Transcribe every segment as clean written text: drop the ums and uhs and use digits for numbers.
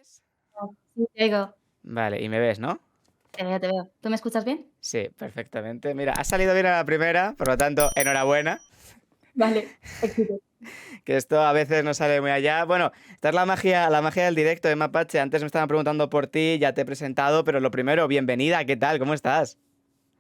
oyes? Sí, te oigo. Vale, y me ves, ¿no? Te veo, te veo. ¿Tú me escuchas bien? Sí, perfectamente. Mira, has salido bien a la primera, por lo tanto, enhorabuena, Vale, éxito. que esto a veces no sale muy allá. Bueno, esta es la magia del directo de Mapache. Antes me estaban preguntando por ti, ya te he presentado, pero lo primero, bienvenida, ¿qué tal? ¿Cómo estás?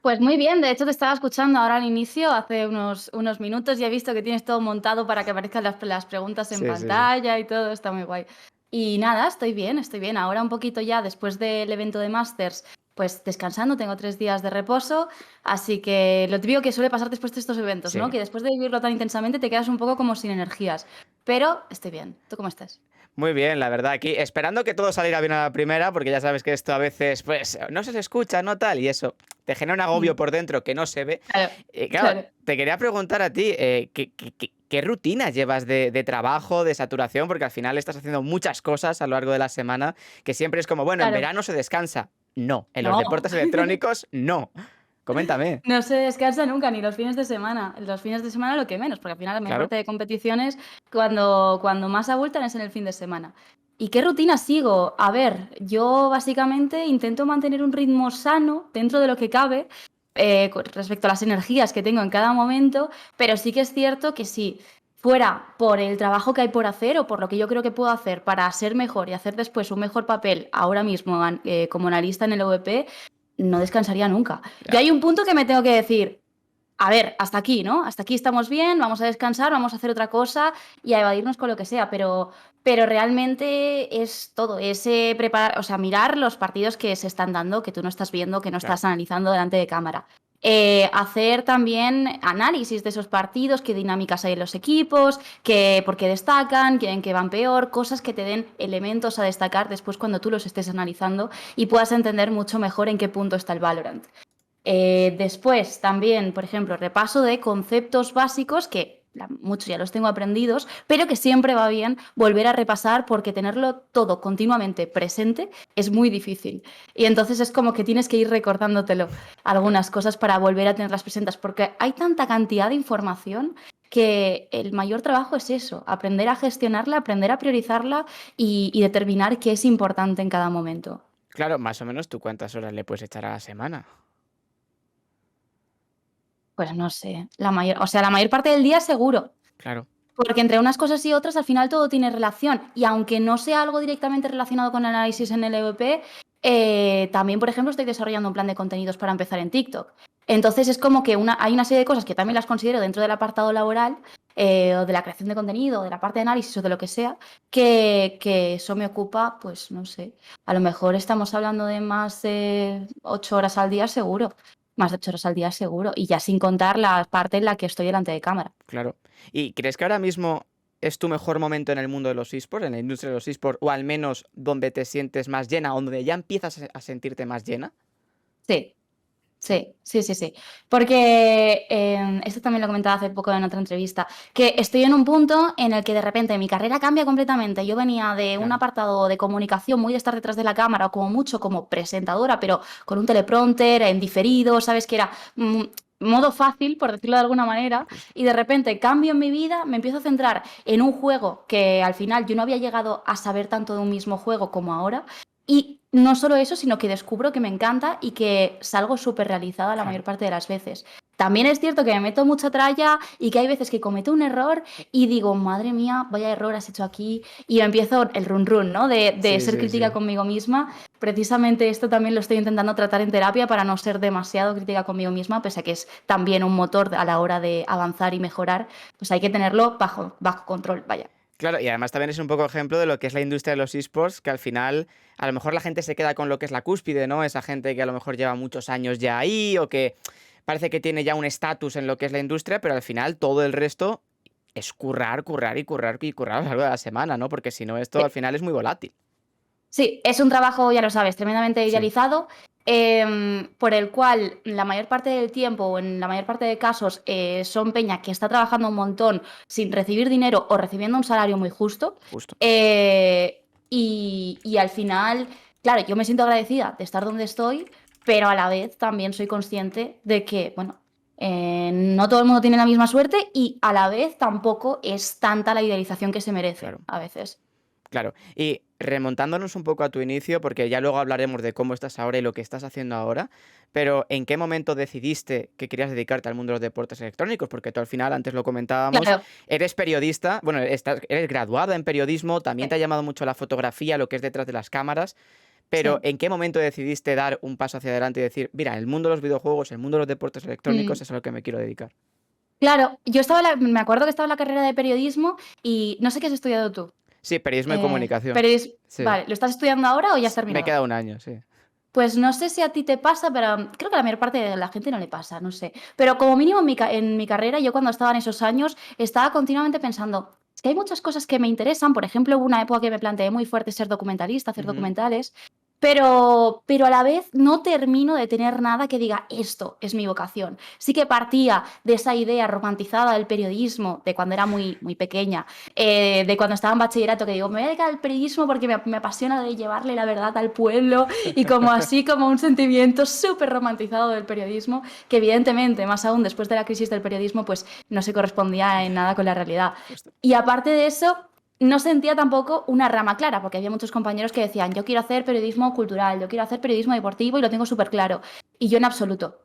Pues muy bien, de hecho te estaba escuchando ahora al inicio, hace unos minutos, y he visto que tienes todo montado para que aparezcan las preguntas en Sí, sí, sí. pantalla y todo, está muy guay. Y nada, estoy bien, estoy bien. Ahora un poquito ya después del evento de Masters, pues descansando, tengo 3 días de reposo, así que lo típico que suele pasar después de estos eventos, ¿no? Sí. Que después de vivirlo tan intensamente te quedas un poco como sin energías. Pero estoy bien. ¿Tú cómo estás? Muy bien, la verdad, aquí esperando que todo saliera bien a la primera, porque ya sabes que esto a veces, pues, no se escucha, no tal, y eso te genera un agobio Mm, por dentro que no se ve. claro, Y claro, claro. te quería preguntar a ti, ¿qué rutinas llevas de trabajo, de saturación? Porque al final estás haciendo muchas cosas a lo largo de la semana, que siempre es como, bueno, en Claro. verano se descansa. No, en los No. deportes electrónicos, no. Coméntame. No se descansa nunca, ni los fines de semana. Los fines de semana lo que menos, porque al final la mayor Claro. parte de competiciones, cuando más abultan es en el fin de semana. ¿Y qué rutina sigo? A ver, yo básicamente intento mantener un ritmo sano dentro de lo que cabe, con respecto a las energías que tengo en cada momento, pero sí que es cierto que si fuera por el trabajo que hay por hacer o por lo que yo creo que puedo hacer para ser mejor y hacer después un mejor papel ahora mismo como analista en el OVP, no descansaría nunca. Yo Ya. hay un punto que me tengo que decir, a ver, hasta aquí, ¿no? Hasta aquí estamos bien, vamos a descansar, vamos a hacer otra cosa y a evadirnos con lo que sea, pero realmente es todo, es preparar, o sea, mirar los partidos que se están dando, que tú no estás viendo, que no Claro. estás analizando delante de cámara. Hacer también análisis de esos partidos, qué dinámicas hay en los equipos, por qué destacan, en qué van peor, cosas que te den elementos a destacar después cuando tú los estés analizando y puedas entender mucho mejor en qué punto está el Valorant. Después también, por ejemplo, repaso de conceptos básicos que muchos ya los tengo aprendidos, pero que siempre va bien volver a repasar porque tenerlo todo continuamente presente es muy difícil. Y entonces es como que tienes que ir recordándotelo Claro. algunas cosas para volver a tenerlas presentes, porque hay tanta cantidad de información que el mayor trabajo es eso, aprender a gestionarla, aprender a priorizarla y determinar qué es importante en cada momento. Claro, más o menos tú cuántas horas le puedes echar a la semana. Pues no sé, la mayor parte del día seguro. Claro. Porque entre unas cosas y otras al final todo tiene relación. Y aunque no sea algo directamente relacionado con el análisis en el EVP, también, por ejemplo, estoy desarrollando un plan de contenidos para empezar en TikTok. Entonces es como que hay una serie de cosas que también las considero dentro del apartado laboral, o de la creación de contenido, o de la parte de análisis o de lo que sea, que eso me ocupa, pues no sé, a lo mejor estamos hablando de más de 8 horas al día seguro, más de 8 horas al día seguro, y ya sin contar la parte en la que estoy delante de cámara. Claro. ¿Y crees que ahora mismo es tu mejor momento en el mundo de los esports, en la industria de los esports, o al menos donde te sientes más llena, o donde ya empiezas a sentirte más llena? Sí. Sí, Sí, sí, sí, sí. Porque, esto también lo comentaba hace poco en otra entrevista, que estoy en un punto en el que de repente mi carrera cambia completamente. Yo venía de un claro. apartado de comunicación muy de estar detrás de la cámara, o como mucho como presentadora, pero con un teleprompter, en diferido, ¿sabes? Que era, modo fácil, por decirlo de alguna manera, Justo. y de repente cambio en mi vida, me empiezo a centrar en un juego que al final yo no había llegado a saber tanto de un mismo juego como ahora, y no solo eso, sino que descubro que me encanta y que salgo súper realizada la mayor Claro. parte de las veces. También es cierto que me meto mucha tralla y que hay veces que cometo un error y digo, madre mía, vaya error has hecho aquí. Y empiezo el run run, ¿no? De Sí, ser sí, crítica sí. conmigo misma. Precisamente esto también lo estoy intentando tratar en terapia para no ser demasiado crítica conmigo misma, pese a que es también un motor a la hora de avanzar y mejorar, pues hay que tenerlo bajo control, vaya. Claro, y además también es un poco ejemplo de lo que es la industria de los esports, que al final a lo mejor la gente se queda con lo que es la cúspide, ¿no? Esa gente que a lo mejor lleva muchos años ya ahí o que parece que tiene ya un estatus en lo que es la industria, pero al final todo el resto es currar, currar y currar y currar a lo largo de la semana, ¿no? Porque si no, esto al Sí. final es muy volátil. Sí, es un trabajo, ya lo sabes, tremendamente Sí, idealizado, por el cual la mayor parte del tiempo, o en la mayor parte de casos, son peña que está trabajando un montón sin recibir dinero o recibiendo un salario muy justo. justo. Y al final, claro, yo me siento agradecida de estar donde estoy, pero a la vez también soy consciente de que, bueno, no todo el mundo tiene la misma suerte y a la vez tampoco es tanta la idealización que se merece Claro. a veces. Claro. Y remontándonos un poco a tu inicio, porque ya luego hablaremos de cómo estás ahora y lo que estás haciendo ahora, pero ¿en qué momento decidiste que querías dedicarte al mundo de los deportes electrónicos? Porque tú al final, antes lo comentábamos, Claro, eres periodista, bueno, eres graduada en periodismo, también te ha sí, llamado mucho la fotografía, lo que es detrás de las cámaras, pero sí. ¿en qué momento decidiste dar un paso hacia adelante y decir, mira, el mundo de los videojuegos, el mundo de los deportes electrónicos Mm. es a lo que me quiero dedicar? Claro, yo estaba me acuerdo que estaba en la carrera de periodismo y no sé qué has estudiado tú. Sí, periodismo y comunicación. Sí. Vale, ¿lo estás estudiando ahora o ya has Me terminado? queda un año, sí. Pues no sé si a ti te pasa, pero creo que a la mayor parte de la gente no le pasa, no sé. Pero como mínimo en mi carrera, yo cuando estaba en esos años, estaba continuamente pensando, es que hay muchas cosas que me interesan. Por ejemplo, hubo una época que me planteé muy fuerte ser documentalista, hacer Ujú. documentales, pero a la vez no termino de tener nada que diga, esto es mi vocación. Sí que partía de esa idea romantizada del periodismo, de cuando era muy, muy pequeña, de cuando estaba en bachillerato, que digo, me voy a dedicar al periodismo porque me apasiona de llevarle la verdad al pueblo y como así, como un sentimiento súper romantizado del periodismo, que evidentemente, más aún después de la crisis del periodismo, pues no se correspondía en nada con la realidad. Justo. Y aparte de eso, no sentía tampoco una rama clara, porque había muchos compañeros que decían, yo quiero hacer periodismo cultural, yo quiero hacer periodismo deportivo y lo tengo súper claro. Y yo en absoluto.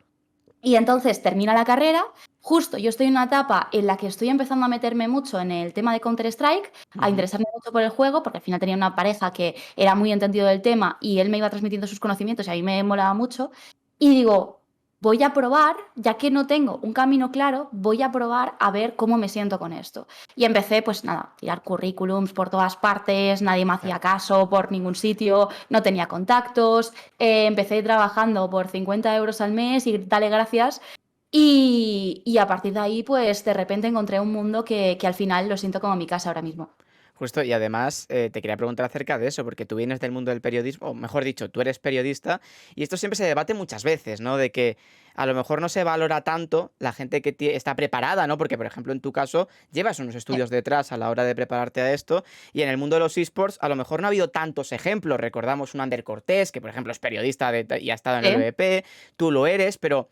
Y entonces termina la carrera, justo yo estoy en una etapa en la que estoy empezando a meterme mucho en el tema de Counter-Strike, a Ujú. interesarme mucho por el juego, porque al final tenía una pareja que era muy entendido del tema y él me iba transmitiendo sus conocimientos y a mí me molaba mucho. Y digo, voy a probar, ya que no tengo un camino claro, voy a probar a ver cómo me siento con esto. Y empecé, pues nada, a tirar currículums por todas partes, nadie me hacía Claro. caso por ningún sitio, no tenía contactos, empecé trabajando por 50 euros al mes y dale gracias. Y a partir de ahí, pues de repente encontré un mundo que al final lo siento como mi casa ahora mismo. Justo, y además te quería preguntar acerca de eso, porque tú vienes del mundo del periodismo, o mejor dicho, tú eres periodista, y esto siempre se debate muchas veces, ¿no? De que a lo mejor no se valora tanto la gente que está preparada, ¿no? Porque, por ejemplo, en tu caso, llevas unos Sí, estudios detrás a la hora de prepararte a esto, y en el mundo de los esports, a lo mejor no ha habido tantos ejemplos. Recordamos un Ander Cortés, que, por ejemplo, es periodista y ha estado en el sí. LVP, tú lo eres, pero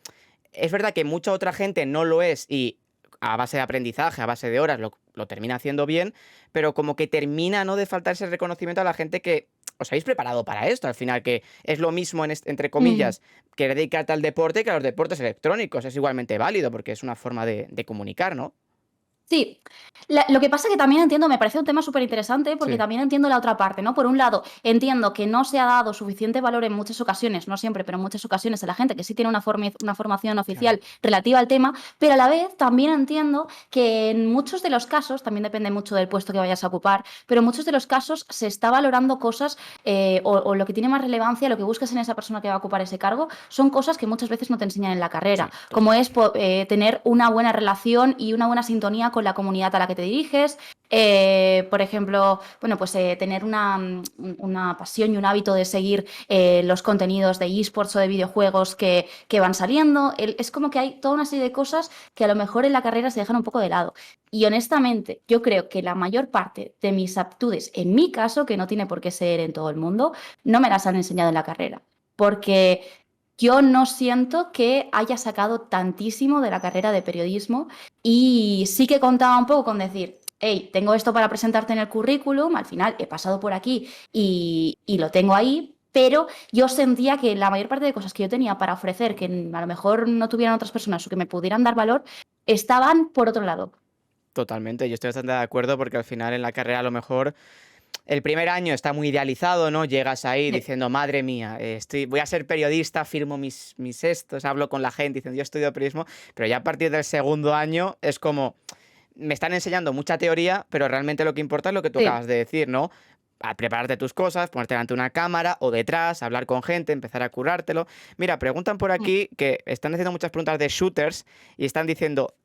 es verdad que mucha otra gente no lo es y a base de aprendizaje, a base de horas, lo termina haciendo bien, pero como que termina, ¿no?, de faltar ese reconocimiento a la gente que os habéis preparado para esto, al final, que es lo mismo, entre Mm. comillas, que dedicarte al deporte que a los deportes electrónicos. Es igualmente válido porque es una forma de comunicar, ¿no? Sí, lo que pasa que también entiendo, me parece un tema súper interesante porque Sí, también entiendo la otra parte, ¿no? Por un lado, entiendo que no se ha dado suficiente valor en muchas ocasiones, no siempre, pero en muchas ocasiones a la gente que sí tiene una formación claro. oficial relativa al tema, pero a la vez también entiendo que en muchos de los casos, también depende mucho del puesto que vayas a ocupar, pero en muchos de los casos se está valorando cosas o lo que tiene más relevancia, lo que buscas en esa persona que va a ocupar ese cargo, son cosas que muchas veces no te enseñan en la carrera, Sí, como es totalmente. tener una buena relación y una buena sintonía con la comunidad a la que te diriges. Por ejemplo, bueno, pues tener una pasión y un hábito de seguir los contenidos de esports o de videojuegos que van saliendo. Es como que hay toda una serie de cosas que a lo mejor en la carrera se dejan un poco de lado. Y honestamente, yo creo que la mayor parte de mis aptitudes, en mi caso, que no tiene por qué ser en todo el mundo, no me las han enseñado en la carrera. Porque yo no siento que haya sacado tantísimo de la carrera de periodismo y sí que contaba un poco con decir, hey, tengo esto para presentarte en el currículum, al final he pasado por aquí y lo tengo ahí, pero yo sentía que la mayor parte de cosas que yo tenía para ofrecer, que a lo mejor no tuvieran otras personas o que me pudieran dar valor, estaban por otro lado. Totalmente, yo estoy bastante de acuerdo porque al final en la carrera a lo mejor el primer año está muy idealizado, ¿no? Llegas ahí Sí. diciendo, madre mía, voy a ser periodista, firmo mis estos, hablo con la gente diciendo, yo estudio periodismo, pero ya a partir del segundo año es como, me están enseñando mucha teoría, pero realmente lo que importa es lo que tú Sí. acabas de decir, ¿no? A prepararte tus cosas, ponerte delante de una cámara o detrás, hablar con gente, empezar a currártelo. Mira, preguntan por Mm. aquí que están haciendo muchas preguntas de shooters y están diciendo,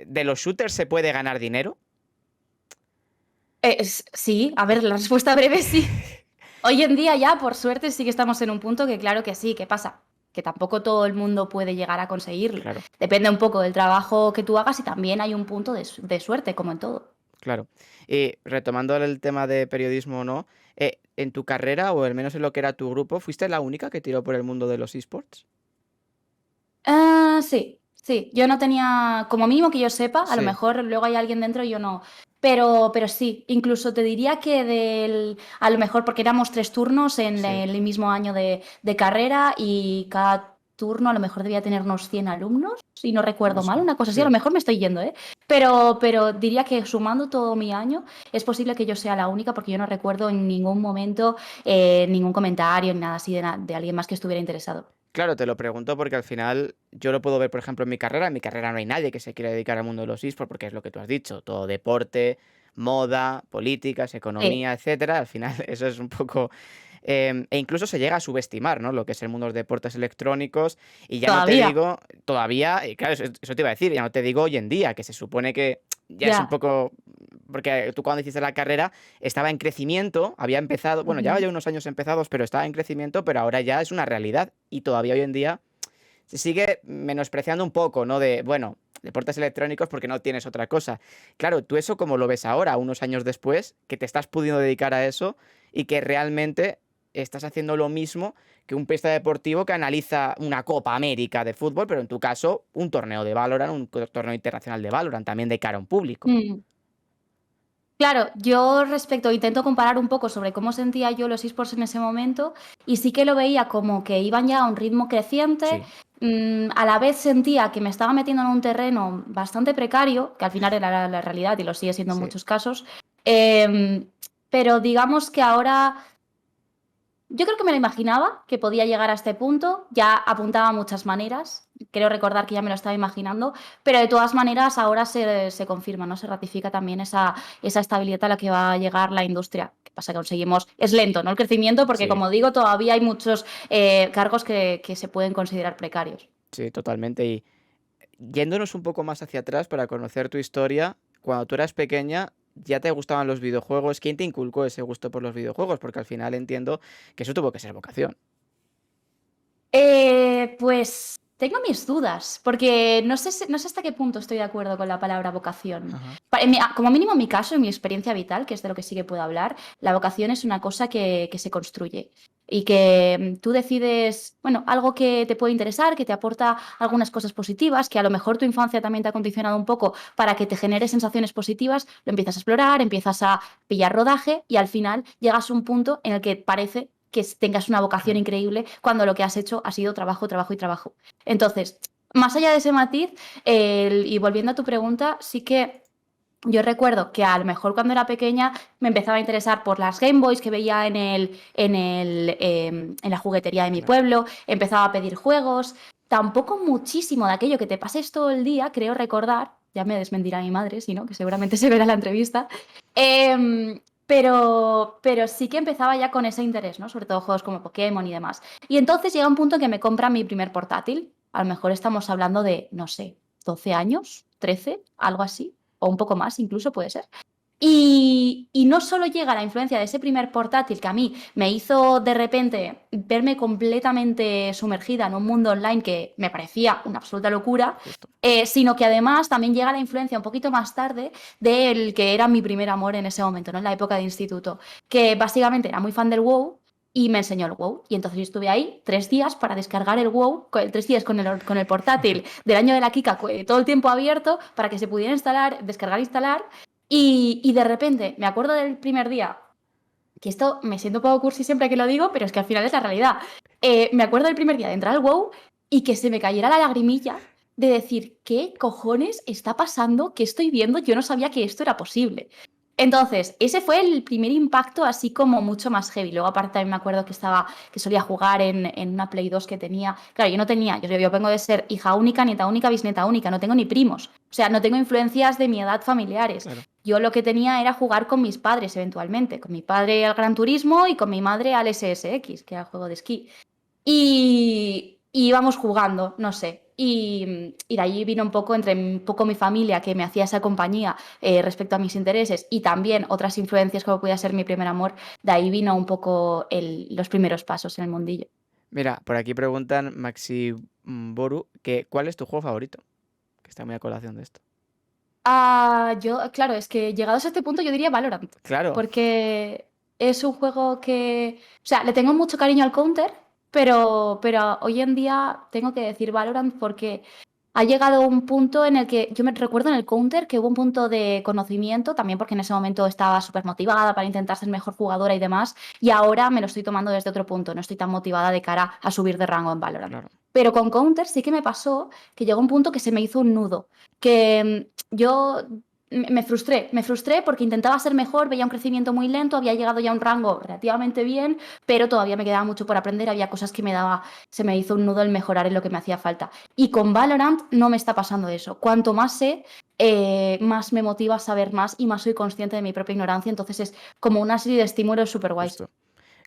¿de los shooters se puede ganar dinero? Sí, a ver, la respuesta breve es sí. Hoy en día ya, por suerte, sí que estamos en un punto que claro que sí. ¿Qué pasa? Que tampoco todo el mundo puede llegar a conseguirlo. Claro. Depende un poco del trabajo que tú hagas y también hay un punto de suerte, como en todo. Claro. Y retomando el tema de periodismo o no, en tu carrera, o al menos en lo que era tu grupo, ¿fuiste la única que tiró por el mundo de los esports? Sí, sí. Yo no tenía, como mínimo que yo sepa, a lo Sí. mejor luego hay alguien dentro y yo no. Pero sí, incluso te diría que a lo mejor porque éramos 3 turnos en Sí, el mismo año de carrera y cada turno a lo mejor debía tener unos 100 alumnos, si no recuerdo mal, ostras, una cosa así, a lo sí. mejor me estoy yendo, ¿eh? Pero diría que sumando todo mi año, es posible que yo sea la única porque yo no recuerdo en ningún momento ningún comentario ni nada así de alguien más que estuviera interesado. Claro, te lo pregunto porque al final yo lo puedo ver, por ejemplo, en mi carrera. En mi carrera no hay nadie que se quiera dedicar al mundo de los esports porque es lo que tú has dicho, todo deporte, moda, políticas, Sí, economía, etcétera. Al final eso es un poco e incluso se llega a subestimar, ¿no? Lo que es el mundo de los deportes electrónicos. Y ya no te todavía, digo todavía, y claro, eso te iba a decir, ya no te digo hoy en día, que se supone que ya es un ya. poco. Porque tú cuando hiciste la carrera estaba en crecimiento, había empezado, bueno, llevaba Ujú. ya unos años empezados, pero estaba en crecimiento, pero ahora ya es una realidad. Y todavía hoy en día se sigue menospreciando un poco, ¿no? De, bueno, deportes electrónicos porque no tienes otra cosa. Claro, tú eso como lo ves ahora, unos años después, que te estás pudiendo dedicar a eso y que realmente estás haciendo lo mismo que un periodista deportivo que analiza una Copa América de fútbol, pero en tu caso un torneo de Valorant, un torneo internacional de Valorant, también de cara a un público. Mm. Claro, yo intento comparar un poco sobre cómo sentía yo los esports en ese momento y sí que lo veía como que iban ya a un ritmo creciente, Sí, a la vez sentía que me estaba metiendo en un terreno bastante precario, que al final era la realidad y lo sigue siendo en sí. muchos casos, em, pero digamos que ahora yo creo que me lo imaginaba, que podía llegar a este punto, ya apuntaba muchas maneras, creo recordar que ya me lo estaba imaginando, pero de todas maneras ahora se confirma, ¿no? Se ratifica también esa estabilidad a la que va a llegar la industria. ¿Qué pasa? Que conseguimos, es lento, ¿no? El crecimiento, porque Sí, como digo, todavía hay muchos cargos que se pueden considerar precarios. sí, totalmente. Y yéndonos un poco más hacia atrás para conocer tu historia, cuando tú eras pequeña, ¿ya te gustaban los videojuegos? ¿Quién te inculcó ese gusto por los videojuegos? Porque al final entiendo que eso tuvo que ser vocación. Pues tengo mis dudas, porque no sé hasta qué punto estoy de acuerdo con la palabra vocación. Ajá. Como mínimo en mi caso, en mi experiencia vital, que es de lo que sí que puedo hablar, la vocación es una cosa que se construye y que tú decides, bueno, algo que te puede interesar, que te aporta algunas cosas positivas, que a lo mejor tu infancia también te ha condicionado un poco para que te genere sensaciones positivas, lo empiezas a explorar, empiezas a pillar rodaje y al final llegas a un punto en el que parece que tengas una vocación Claro. increíble cuando lo que has hecho ha sido trabajo, trabajo y trabajo. Entonces, más allá de ese matiz, y volviendo a tu pregunta, sí que yo recuerdo que a lo mejor cuando era pequeña me empezaba a interesar por las Game Boys que veía en la juguetería de mi Claro. pueblo, empezaba a pedir juegos, tampoco muchísimo de aquello que te pases todo el día, creo recordar, ya me desmentirá mi madre, si no, que seguramente se verá en la entrevista, pero sí que empezaba ya con ese interés, ¿no? Sobre todo juegos como Pokémon y demás. Y entonces llega un punto en que me compra mi primer portátil, a lo mejor estamos hablando de, no sé, 12 años, 13, algo así o un poco más incluso puede ser. Y no solo llega la influencia de ese primer portátil que a mí me hizo de repente verme completamente sumergida en un mundo online que me parecía una absoluta locura, Justo. sino que además también llega la influencia un poquito más tarde del que era mi primer amor en ese momento, ¿no? En la época de instituto, que básicamente era muy fan del WoW y me enseñó el WoW. Y entonces yo estuve ahí 3 días para descargar el WoW, 3 días con el portátil del año de la Kika, todo el tiempo abierto para que se pudiera instalar, descargar, instalar. Y de repente me acuerdo del primer día, que esto me siento un poco cursi siempre que lo digo, pero es que al final es la realidad. Me acuerdo del primer día de entrar al WoW y que se me cayera la lagrimilla de decir, ¿qué cojones está pasando? ¿Qué estoy viendo? Yo no sabía que esto era posible. Entonces, ese fue el primer impacto así como mucho más heavy. Luego, aparte, también me acuerdo que solía jugar en una Play 2 que tenía. Claro, yo no tenía, yo vengo de ser hija única, nieta única, bisnieta única, no tengo ni primos. O sea, no tengo influencias de mi edad familiares. Claro. Yo lo que tenía era jugar con mis padres eventualmente, con mi padre al Gran Turismo y con mi madre al SSX, que era el juego de esquí. Y íbamos jugando, no sé. Y de allí vino un poco entre un poco mi familia que me hacía esa compañía respecto a mis intereses y también otras influencias como podía ser mi primer amor. De ahí vino un poco los primeros pasos en el mundillo. Mira, por aquí preguntan Maxi Boru que ¿cuál es tu juego favorito? Que está muy a colación de esto. Claro, es que llegados a este punto yo diría Valorant, Claro. porque es un juego que, o sea, le tengo mucho cariño al Counter, pero hoy en día tengo que decir Valorant porque Ha llegado un punto en el que, yo me recuerdo en el Counter que hubo un punto de conocimiento, también porque en ese momento estaba súper motivada para intentar ser mejor jugadora y demás, y ahora me lo estoy tomando desde otro punto, no estoy tan motivada de cara a subir de rango en Valorant. Claro. Pero con Counter sí que me pasó que llegó un punto que se me hizo un nudo, que yo me frustré porque intentaba ser mejor, veía un crecimiento muy lento, había llegado ya a un rango relativamente bien, pero todavía me quedaba mucho por aprender, había cosas que se me hizo un nudo el mejorar en lo que me hacía falta. Y con Valorant no me está pasando eso. Cuanto más sé, más me motiva a saber más y más soy consciente de mi propia ignorancia. Entonces es como una serie de estímulos súper guays. Justo.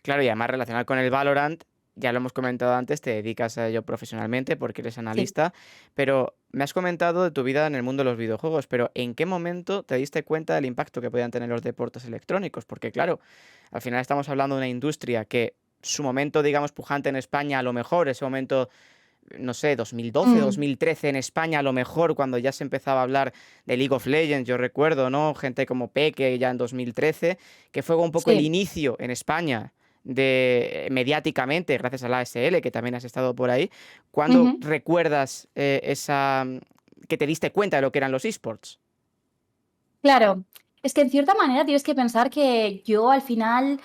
Claro, y además relacionado con el Valorant, ya lo hemos comentado antes, te dedicas a ello profesionalmente porque eres Sí. analista, pero me has comentado de tu vida en el mundo de los videojuegos, pero ¿en qué momento te diste cuenta del impacto que podían tener los deportes electrónicos? Porque claro, al final estamos hablando de una industria que su momento, digamos, pujante en España, a lo mejor, ese momento, no sé, 2012, Mm, 2013 en España, a lo mejor cuando ya se empezaba a hablar de League of Legends, yo recuerdo, ¿no? Gente como Peque ya en 2013, que fue un poco el sí. inicio en España de mediáticamente, gracias a la ASL, que también has estado por ahí. ¿Cuándo Ujú. recuerdas que te diste cuenta de lo que eran los esports? Claro, es que en cierta manera tienes que pensar que yo al final,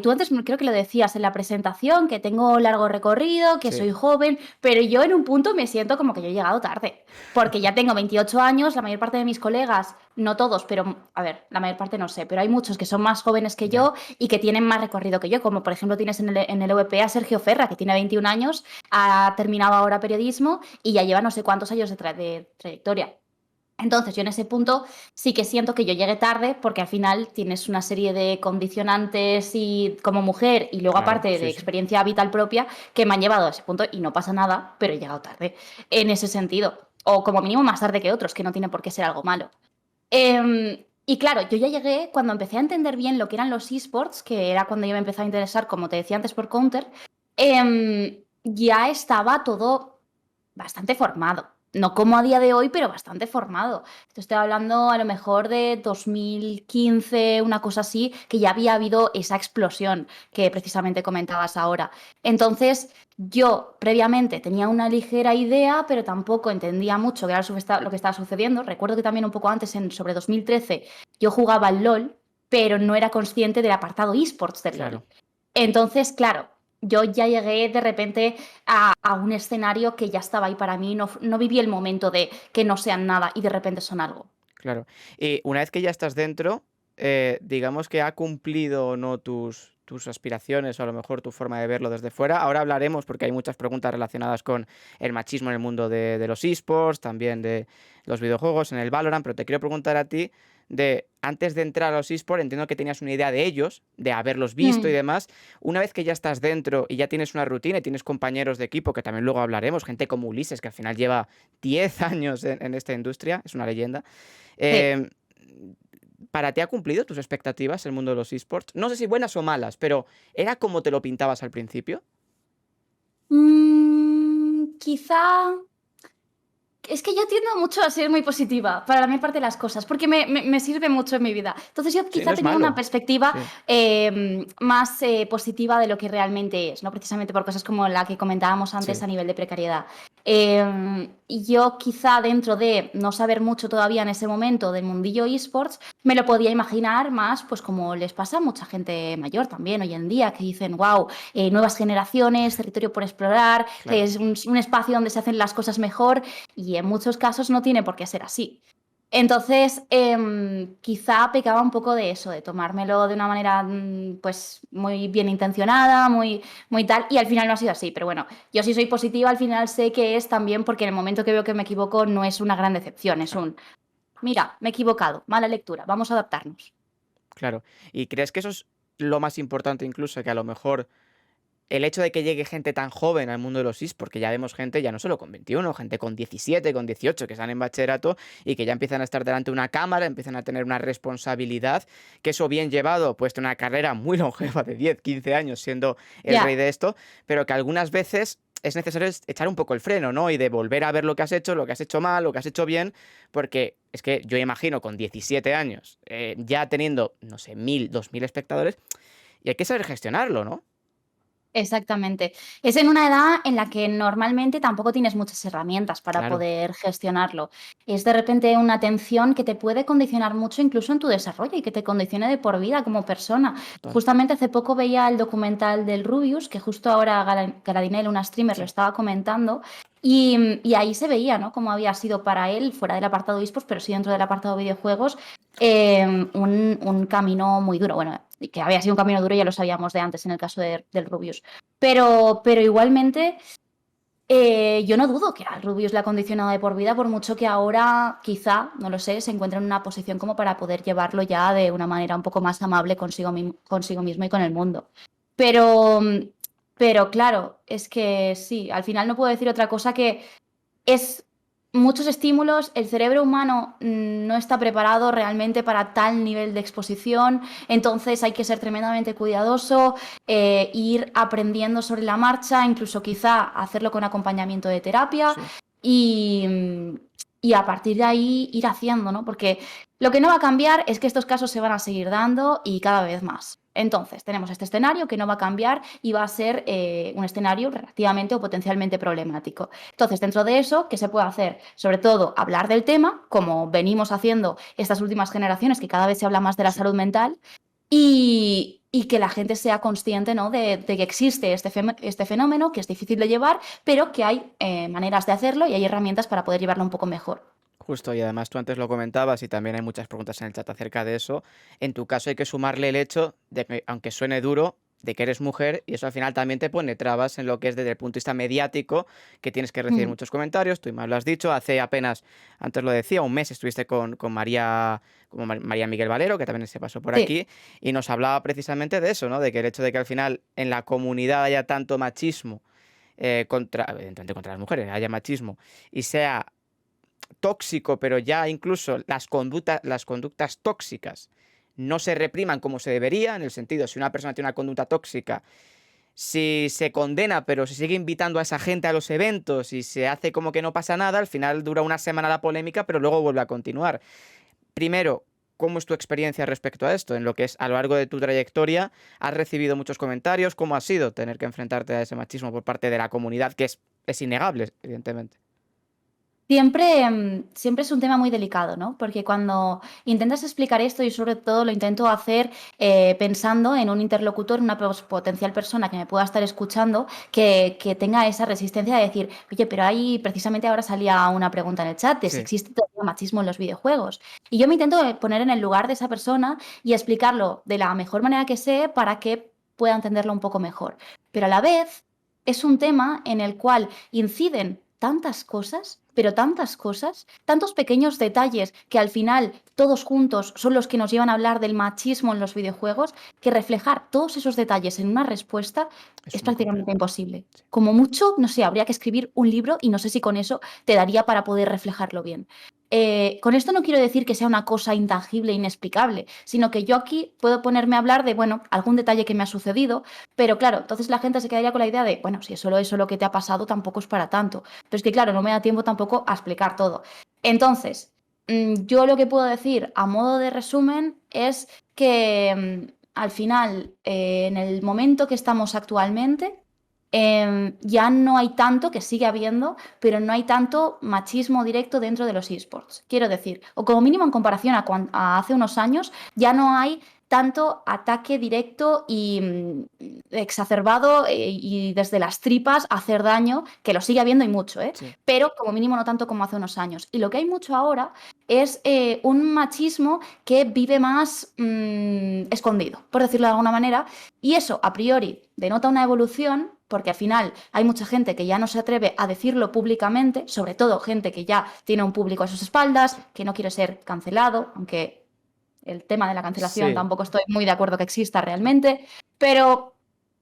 tú antes creo que lo decías en la presentación, que tengo largo recorrido, que Sí, soy joven, pero yo en un punto me siento como que yo he llegado tarde, porque ya tengo 28 años, la mayor parte de mis colegas, no todos, pero a ver, la mayor parte no sé, pero hay muchos que son más jóvenes que ya, yo y que tienen más recorrido que yo, como por ejemplo tienes en el EVP a Sergio Ferra, que tiene 21 años, ha terminado ahora periodismo y ya lleva no sé cuántos años de trayectoria. Entonces, yo en ese punto sí que siento que yo llegué tarde porque al final tienes una serie de condicionantes y como mujer y luego claro, aparte de sí, sí. experiencia vital propia que me han llevado a ese punto y no pasa nada, pero he llegado tarde en ese sentido. O como mínimo más tarde que otros, que no tiene por qué ser algo malo. Y claro, yo ya llegué cuando empecé a entender bien lo que eran los esports, que era cuando yo me empecé a interesar, como te decía antes, por Counter, ya estaba todo bastante formado. No como a día de hoy, pero bastante formado. Esto estoy hablando a lo mejor de 2015, una cosa así, que ya había habido esa explosión que precisamente comentabas ahora. Entonces, yo previamente tenía una ligera idea, pero tampoco entendía mucho qué era lo que estaba sucediendo. Recuerdo que también un poco antes, sobre 2013, yo jugaba al LOL, pero no era consciente del apartado esports del LOL. Claro. Entonces, claro, yo ya llegué de repente a un escenario que ya estaba ahí para mí, no viví el momento de que no sean nada y de repente son algo. Claro. Y una vez que ya estás dentro, digamos que ha cumplido o no tus aspiraciones o a lo mejor tu forma de verlo desde fuera. Ahora hablaremos porque hay muchas preguntas relacionadas con el machismo en el mundo de los esports, también de los videojuegos, en el Valorant, pero te quiero preguntar a ti de antes de entrar a los esports, entiendo que tenías una idea de ellos, de haberlos visto y Mm, demás. Una vez que ya estás dentro y ya tienes una rutina y tienes compañeros de equipo, que también luego hablaremos, gente como Ulises, que al final lleva 10 años en esta industria, es una leyenda. sí. Em, ¿Para ti ha cumplido tus expectativas el mundo de los esports? No sé si buenas o malas, pero ¿era como te lo pintabas al principio? Quizá es que yo tiendo mucho a ser muy positiva para la mayor parte de las cosas, porque me sirve mucho en mi vida. Entonces yo Sí, no quizá es tenía una malo. perspectiva Sí, más positiva de lo que realmente es, ¿no? Precisamente por cosas como la que comentábamos antes sí, a nivel de precariedad. Y yo quizá dentro de no saber mucho todavía en ese momento del mundillo esports, me lo podía imaginar más, pues como les pasa a mucha gente mayor también hoy en día, que dicen, wow, nuevas generaciones, territorio por explorar, claro, es un espacio donde se hacen las cosas mejor y en muchos casos no tiene por qué ser así. Entonces, quizá pecaba un poco de eso, de tomármelo de una manera pues muy bien intencionada, muy tal, y al final no ha sido así. Pero bueno, yo sí soy positiva, al final sé que es también porque en el momento que veo que me equivoco no es una gran decepción, es claro, mira, me he equivocado, mala lectura, vamos a adaptarnos. claro. ¿Y crees que eso es lo más importante incluso, que a lo mejor el hecho de que llegue gente tan joven al mundo de los esports, porque ya vemos gente ya no solo con 21, gente con 17, con 18, que están en bachillerato y que ya empiezan a estar delante de una cámara, empiezan a tener una responsabilidad, que eso bien llevado, pues una carrera muy longeva de 10, 15 años siendo el rey Ya, de esto, pero que algunas veces es necesario echar un poco el freno, ¿no? Y de volver a ver lo que has hecho mal, lo que has hecho bien, porque es que yo imagino con 17 años, ya teniendo, no sé, 1000, 2000 espectadores, y hay que saber gestionarlo, ¿no? Exactamente. Es en una edad en la que normalmente tampoco tienes muchas herramientas para Claro, poder gestionarlo. Es de repente una atención que te puede condicionar mucho incluso en tu desarrollo y que te condicione de por vida como persona. total. Justamente hace poco veía el documental del Rubius, que justo ahora Galadinel, una streamer, lo Sí, estaba comentando, y ahí se veía, ¿no? Cómo había sido para él, fuera del apartado esports, pero sí dentro del apartado videojuegos, un camino muy duro. Bueno, y que había sido un camino duro ya lo sabíamos de antes en el caso del Rubius. Pero igualmente, yo no dudo que al Rubius le ha condicionado de por vida, por mucho que ahora quizá, no lo sé, se encuentre en una posición como para poder llevarlo ya de una manera un poco más amable consigo mismo y con el mundo. Pero, pero claro, es que sí, al final no puedo decir otra cosa que es muchos estímulos, el cerebro humano no está preparado realmente para tal nivel de exposición, entonces hay que ser tremendamente cuidadoso, ir aprendiendo sobre la marcha, incluso quizá hacerlo con acompañamiento de terapia sí. y, y a partir de ahí ir haciendo, ¿no? Porque lo que no va a cambiar es que estos casos se van a seguir dando y cada vez más. Entonces, tenemos este escenario que no va a cambiar y va a ser un escenario relativamente o potencialmente problemático. Entonces, dentro de eso, ¿qué se puede hacer? Sobre todo, hablar del tema, como venimos haciendo estas últimas generaciones, que cada vez se habla más de la Sí. salud mental, y que la gente sea consciente, ¿no? de que existe este fenómeno, que es difícil de llevar, pero que hay maneras de hacerlo y hay herramientas para poder llevarlo un poco mejor. Justo, y además tú antes lo comentabas y también hay muchas preguntas en el chat acerca de eso. En tu caso hay que sumarle el hecho de que, aunque suene duro, de que eres mujer y eso al final también te pone trabas en lo que es desde el punto de vista mediático, que tienes que recibir Mm, muchos comentarios, tú me lo has dicho, hace apenas, antes lo decía, un mes estuviste con María, como María Miguel Valero, que también se pasó por sí. aquí, y nos hablaba precisamente de eso, ¿no? De que el hecho de que al final en la comunidad haya tanto machismo, evidentemente contra las mujeres, haya machismo, y sea tóxico, pero ya incluso las conductas tóxicas no se repriman como se debería, en el sentido, si una persona tiene una conducta tóxica, si se condena, pero se sigue invitando a esa gente a los eventos y se hace como que no pasa nada, al final dura una semana la polémica, pero luego vuelve a continuar. Primero, ¿cómo es tu experiencia respecto a esto? En lo que es a lo largo de tu trayectoria, ¿has recibido muchos comentarios? ¿Cómo ha sido tener que enfrentarte a ese machismo por parte de la comunidad, que es innegable, evidentemente? Siempre, siempre es un tema muy delicado, ¿no? Porque cuando intentas explicar esto, y sobre todo lo intento hacer pensando en un interlocutor, una potencial persona que me pueda estar escuchando, que tenga esa resistencia de decir, oye, pero ahí precisamente ahora salía una pregunta en el chat de si Sí, existe todavía machismo en los videojuegos. Y yo me intento poner en el lugar de esa persona y explicarlo de la mejor manera que sé para que pueda entenderlo un poco mejor. Pero a la vez es un tema en el cual inciden tantas cosas, pero tantas cosas, tantos pequeños detalles que al final todos juntos son los que nos llevan a hablar del machismo en los videojuegos, que reflejar todos esos detalles en una respuesta es es muy prácticamente complejo. imposible. Como mucho, no sé, habría que escribir un libro y no sé si con eso te daría para poder reflejarlo bien. Con esto no quiero decir que sea una cosa intangible e inexplicable, sino que yo aquí puedo ponerme a hablar de, bueno, algún detalle que me ha sucedido, pero claro, entonces la gente se quedaría con la idea de, bueno, si es solo eso lo que te ha pasado, tampoco es para tanto. Pero es que, claro, no me da tiempo tampoco a explicar todo. Entonces, yo lo que puedo decir a modo de resumen es que al final, en el momento que estamos actualmente, ya no hay tanto, que sigue habiendo, pero no hay tanto machismo directo dentro de los esports. Quiero decir, o como mínimo en comparación a hace unos años, ya no hay tanto ataque directo y exacerbado y desde las tripas hacer daño, que lo sigue habiendo y mucho, ¿eh? Sí. Pero como mínimo no tanto como hace unos años. Y lo que hay mucho ahora es un machismo que vive más escondido, por decirlo de alguna manera, y eso a priori denota una evolución. Porque al final hay mucha gente que ya no se atreve a decirlo públicamente, sobre todo gente que ya tiene un público a sus espaldas, que no quiere ser cancelado, aunque el tema de la cancelación Sí, tampoco estoy muy de acuerdo que exista realmente, pero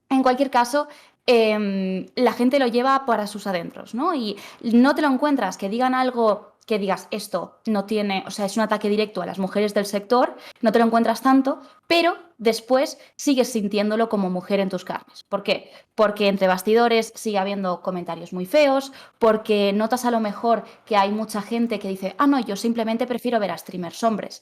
en cualquier caso, la gente lo lleva para sus adentros, ¿no? Y no te lo encuentras que digan algo que digas, esto no tiene, o sea, es un ataque directo a las mujeres del sector, no te lo encuentras tanto, pero después sigues sintiéndolo como mujer en tus carnes. ¿Por qué? Porque entre bastidores sigue habiendo comentarios muy feos, porque notas a lo mejor que hay mucha gente que dice, ah, no, yo simplemente prefiero ver a streamers hombres.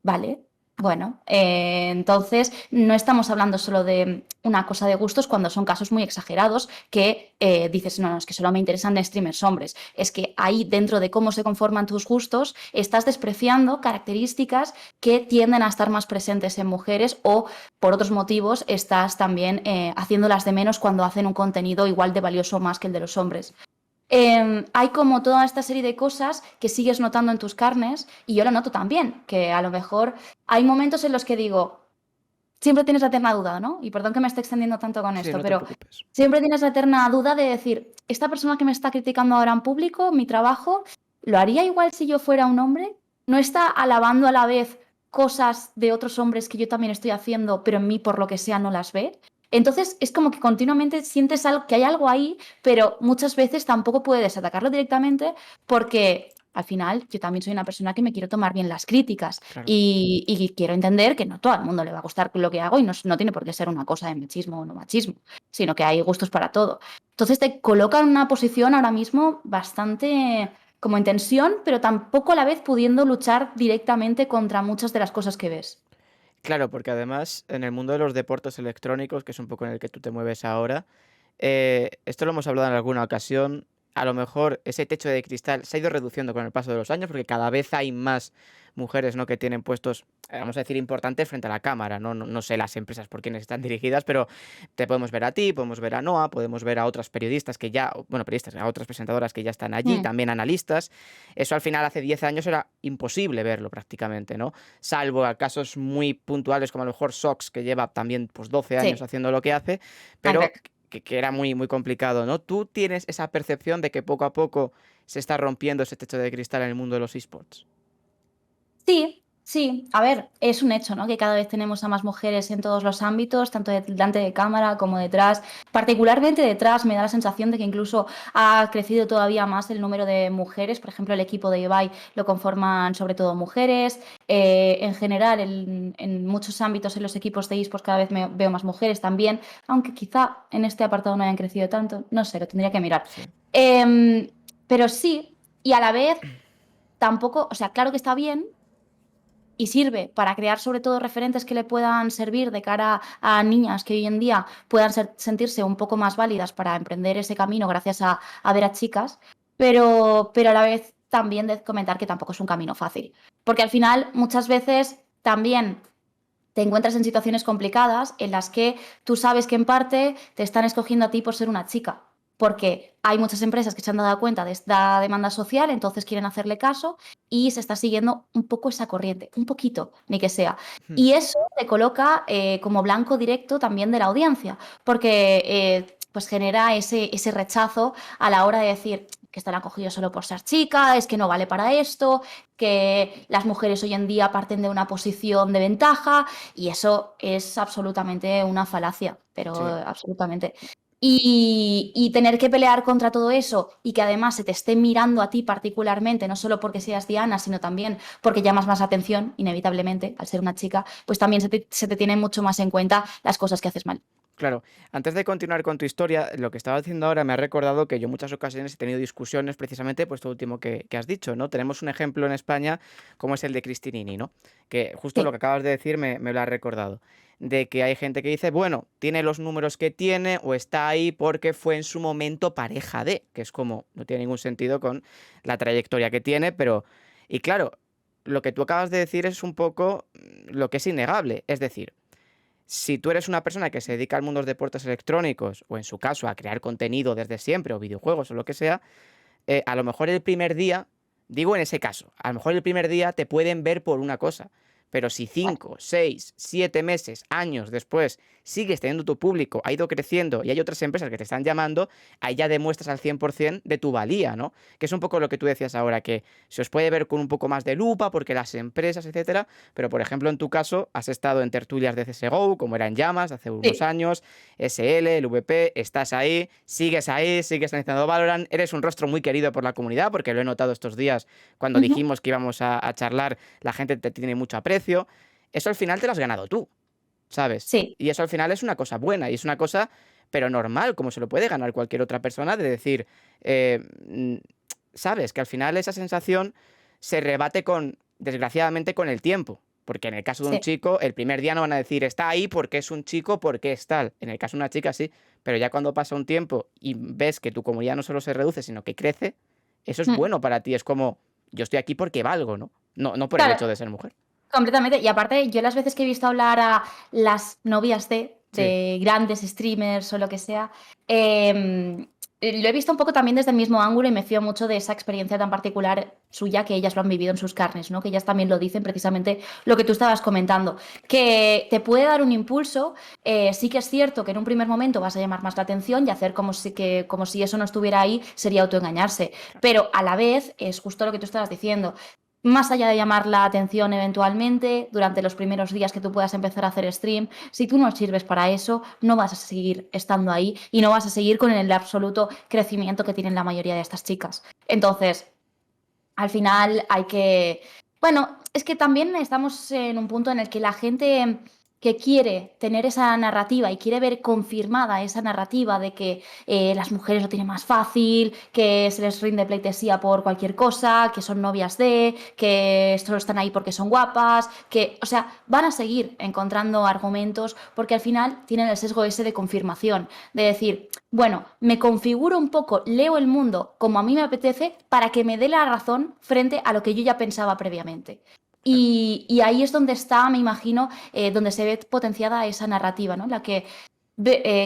¿Vale? Bueno, entonces no estamos hablando solo de una cosa de gustos cuando son casos muy exagerados que dices, no, no, es que solo me interesan de streamers hombres. Es que ahí dentro de cómo se conforman tus gustos estás despreciando características que tienden a estar más presentes en mujeres o por otros motivos estás también haciéndolas de menos cuando hacen un contenido igual de valioso más que el de los hombres. Hay como toda esta serie de cosas que sigues notando en tus carnes y yo lo noto también, que a lo mejor hay momentos en los que digo, siempre tienes la eterna duda, ¿no? Y perdón que me esté extendiendo tanto con Sí, esto, no te pero preocupes. siempre tienes la eterna duda de decir, esta persona que me está criticando ahora en público, mi trabajo, ¿lo haría igual si yo fuera un hombre? ¿No está alabando a la vez cosas de otros hombres que yo también estoy haciendo, pero en mí por lo que sea no las ve? Entonces es como que continuamente sientes que hay algo ahí, pero muchas veces tampoco puedes atacarlo directamente porque al final yo también soy una persona que me quiero tomar bien las críticas Claro. y quiero entender que no todo el mundo le va a gustar lo que hago y no tiene por qué ser una cosa de machismo o no machismo, sino que hay gustos para todo. Entonces te coloca en una posición ahora mismo bastante como en tensión, pero tampoco a la vez pudiendo luchar directamente contra muchas de las cosas que ves. Claro, porque además en el mundo de los deportes electrónicos, que es un poco en el que tú te mueves ahora, esto lo hemos hablado en alguna ocasión, a lo mejor ese techo de cristal se ha ido reduciendo con el paso de los años, porque cada vez hay más mujeres, ¿no?, que tienen puestos, vamos a decir, importantes frente a la cámara, ¿no? No sé las empresas por quiénes están dirigidas, pero te podemos ver a ti, podemos ver a Noah, podemos ver a otras periodistas que ya, bueno, periodistas, a otras presentadoras que ya están allí, Mm, también analistas. Eso al final hace 10 años era imposible verlo prácticamente, ¿no? Salvo a casos muy puntuales como a lo mejor Sox, que lleva también pues 12 años sí, haciendo lo que hace, I'm pero back. que era muy, muy complicado, ¿no? ¿Tú tienes esa percepción de que poco a poco se está rompiendo ese techo de cristal en el mundo de los esports? Sí, sí. A ver, es un hecho, ¿no? Que cada vez tenemos a más mujeres en todos los ámbitos, tanto delante de cámara como detrás. Particularmente detrás, me da la sensación de que incluso ha crecido todavía más el número de mujeres. Por ejemplo, el equipo de Ibai lo conforman sobre todo mujeres. En general, en muchos ámbitos en los equipos de esports cada vez veo más mujeres también, aunque quizá en este apartado no hayan crecido tanto. No sé, lo tendría que mirar. Sí, Em, pero sí, y a la vez tampoco, o sea, claro que está bien y sirve para crear sobre todo referentes que le puedan servir de cara a niñas que hoy en día puedan sentirse un poco más válidas para emprender ese camino gracias a ver a chicas, pero a la vez también de comentar que tampoco es un camino fácil, porque al final muchas veces también te encuentras en situaciones complicadas en las que tú sabes que en parte te están escogiendo a ti por ser una chica, porque hay muchas empresas que se han dado cuenta de esta demanda social, entonces quieren hacerle caso y se está siguiendo un poco esa corriente, un poquito, ni que sea. mm, Y eso te coloca como blanco directo también de la audiencia, porque pues genera ese rechazo a la hora de decir que esta la han cogido solo por ser chica, es que no vale para esto, que las mujeres hoy en día parten de una posición de ventaja y eso es absolutamente una falacia, pero sí. absolutamente. Y tener que pelear contra todo eso y que además se te esté mirando a ti particularmente, no solo porque seas Diana, sino también porque llamas más atención, inevitablemente, al ser una chica, pues también se te tienen mucho más en cuenta las cosas que haces mal. Claro, antes de continuar con tu historia, lo que estaba diciendo ahora me ha recordado que yo en muchas ocasiones he tenido discusiones precisamente, pues, esto último que has dicho, ¿no? Tenemos un ejemplo en España como es el de Cristinini, ¿no? Que justo lo Sí, que acabas de decir me lo ha recordado. De que hay gente que dice, bueno, tiene los números que tiene o está ahí porque fue en su momento pareja de, que es como, no tiene ningún sentido con la trayectoria que tiene, pero... Y claro, lo que tú acabas de decir es un poco lo que es innegable, es decir, si tú eres una persona que se dedica al mundo de los deportes electrónicos, o en su caso a crear contenido desde siempre, o videojuegos, o lo que sea, a lo mejor el primer día, digo en ese caso, a lo mejor el primer día te pueden ver por una cosa, pero si vale. 5, 6, 7 meses, años después sigues teniendo tu público, ha ido creciendo y hay otras empresas que te están llamando, ahí ya demuestras al 100% de tu valía, ¿no? Que es un poco lo que tú decías ahora, que se os puede ver con un poco más de lupa porque las empresas, etcétera, pero por ejemplo en tu caso has estado en tertulias de CSGO, como era en Llamas hace unos Sí. años, SL, el VP, estás ahí, sigues analizando Valorant, eres un rostro muy querido por la comunidad, porque lo he notado estos días cuando Ujú. dijimos que íbamos a charlar, la gente te tiene mucho aprecio. Eso al final te lo has ganado tú, ¿sabes? Sí, Y eso al final es una cosa buena y es una cosa, pero normal, como se lo puede ganar cualquier otra persona, de decir, eh, mm, ¿sabes? Que al final esa sensación se rebate con, desgraciadamente, con el tiempo. Porque en el caso de un Sí. chico, el primer día no van a decir está ahí porque es un chico, porque es tal. En el caso de una chica sí, pero ya cuando pasa un tiempo y ves que tu comunidad no solo se reduce, sino que crece, eso es Mm. bueno para ti. Es como, yo estoy aquí porque valgo, ¿no? No por el Claro, hecho de ser mujer. completamente. Y aparte, yo las veces que he visto hablar a las novias Sí, de grandes streamers o lo que sea, em, lo he visto un poco también desde el mismo ángulo y me fío mucho de esa experiencia tan particular suya que ellas lo han vivido en sus carnes, ¿no? Que ellas también lo dicen precisamente lo que tú estabas comentando, que te puede dar un impulso, sí que es cierto que en un primer momento vas a llamar más la atención y hacer como si eso no estuviera ahí sería autoengañarse, claro. pero a la vez es justo lo que tú estabas diciendo. Más allá de llamar la atención eventualmente, durante los primeros días que tú puedas empezar a hacer stream, si tú no sirves para eso, no vas a seguir estando ahí y no vas a seguir con el absoluto crecimiento que tienen la mayoría de estas chicas. Entonces, al final hay que... Bueno, es que también estamos en un punto en el que la gente que quiere tener esa narrativa y quiere ver confirmada esa narrativa de que las mujeres lo tienen más fácil, que se les rinde pleitesía por cualquier cosa, que son novias de, que solo están ahí porque son guapas, que, o sea, van a seguir encontrando argumentos porque al final tienen el sesgo ese de confirmación, de decir, bueno, me configuro un poco, leo el mundo como a mí me apetece para que me dé la razón frente a lo que yo ya pensaba previamente. Claro. Y ahí es donde está, me imagino, donde se ve potenciada esa narrativa, ¿no? En la que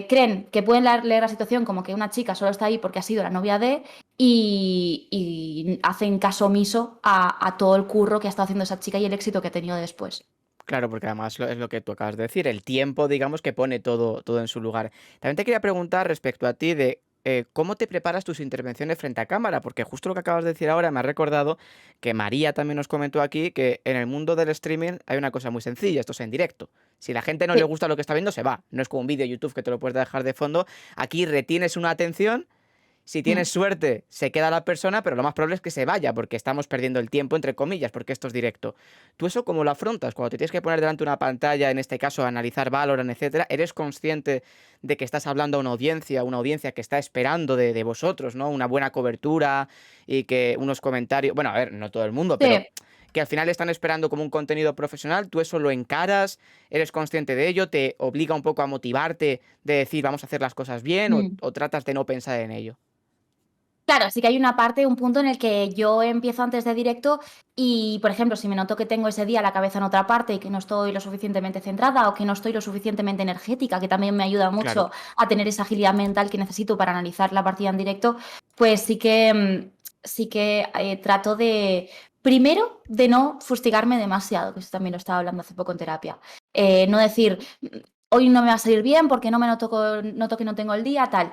creen que pueden leer la situación como que una chica solo está ahí porque ha sido la novia de y hacen caso omiso a todo el curro que ha estado haciendo esa chica y el éxito que ha tenido después. Claro, porque además es lo que tú acabas de decir, el tiempo, digamos, que pone todo en su lugar. También te quería preguntar respecto a ti de cómo te preparas tus intervenciones frente a cámara, porque justo lo que acabas de decir ahora me ha recordado que María también nos comentó aquí que en el mundo del streaming hay una cosa muy sencilla, esto es en directo. Si la gente no le Sí. gusta lo que está viendo, se va. No es como un vídeo de YouTube que te lo puedes dejar de fondo. Aquí retienes una atención. Si Mm. tienes suerte, se queda la persona, pero lo más probable es que se vaya, porque estamos perdiendo el tiempo, entre comillas, porque esto es directo. ¿Tú eso cómo lo afrontas? Cuando te tienes que poner delante de una pantalla, en este caso analizar Valorant, etcétera, ¿eres consciente de que estás hablando a una audiencia que está esperando de vosotros, ¿no? Una buena cobertura y que unos comentarios. Bueno, a ver, no todo el mundo, pero Sí. que al final están esperando como un contenido profesional, ¿tú eso lo encaras? ¿Eres consciente de ello? ¿Te obliga un poco a motivarte de decir vamos a hacer las cosas bien Mm. o tratas de no pensar en ello? Claro, sí que hay una parte, un punto en el que yo empiezo antes de directo y, por ejemplo, si me noto que tengo ese día la cabeza en otra parte y que no estoy lo suficientemente centrada o que no estoy lo suficientemente energética, que también me ayuda Claro. mucho a tener esa agilidad mental que necesito para analizar la partida en directo, pues sí que trato de, primero, de no fustigarme demasiado, que eso también lo estaba hablando hace poco en terapia. No decir, hoy no me va a salir bien porque no me noto que no tengo el día, tal.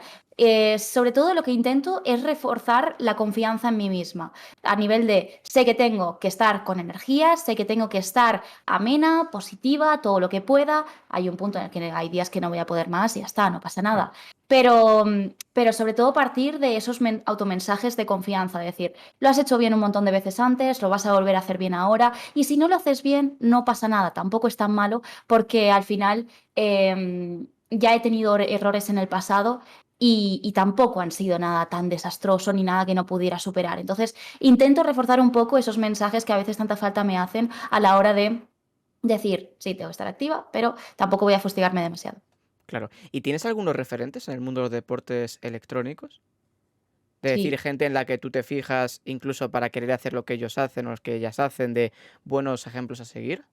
Sobre todo lo que intento es reforzar la confianza en mí misma, a nivel de sé que tengo que estar con energía, sé que tengo que estar amena, positiva, todo lo que pueda. Hay un punto en el que hay días que no voy a poder más y ya está, no pasa Claro. nada. Pero sobre todo partir de esos automensajes de confianza, de decir, lo has hecho bien un montón de veces antes, lo vas a volver a hacer bien ahora, y si no lo haces bien, no pasa nada, tampoco es tan malo, porque al final ya he tenido errores en el pasado y tampoco han sido nada tan desastroso ni nada que no pudiera superar. Entonces, intento reforzar un poco esos mensajes que a veces tanta falta me hacen a la hora de decir, sí, tengo que estar activa, pero tampoco voy a fustigarme demasiado. Claro. ¿Y tienes algunos referentes en el mundo de los deportes electrónicos? De decir, Sí. gente en la que tú te fijas incluso para querer hacer lo que ellos hacen o lo que ellas hacen, de buenos ejemplos a seguir.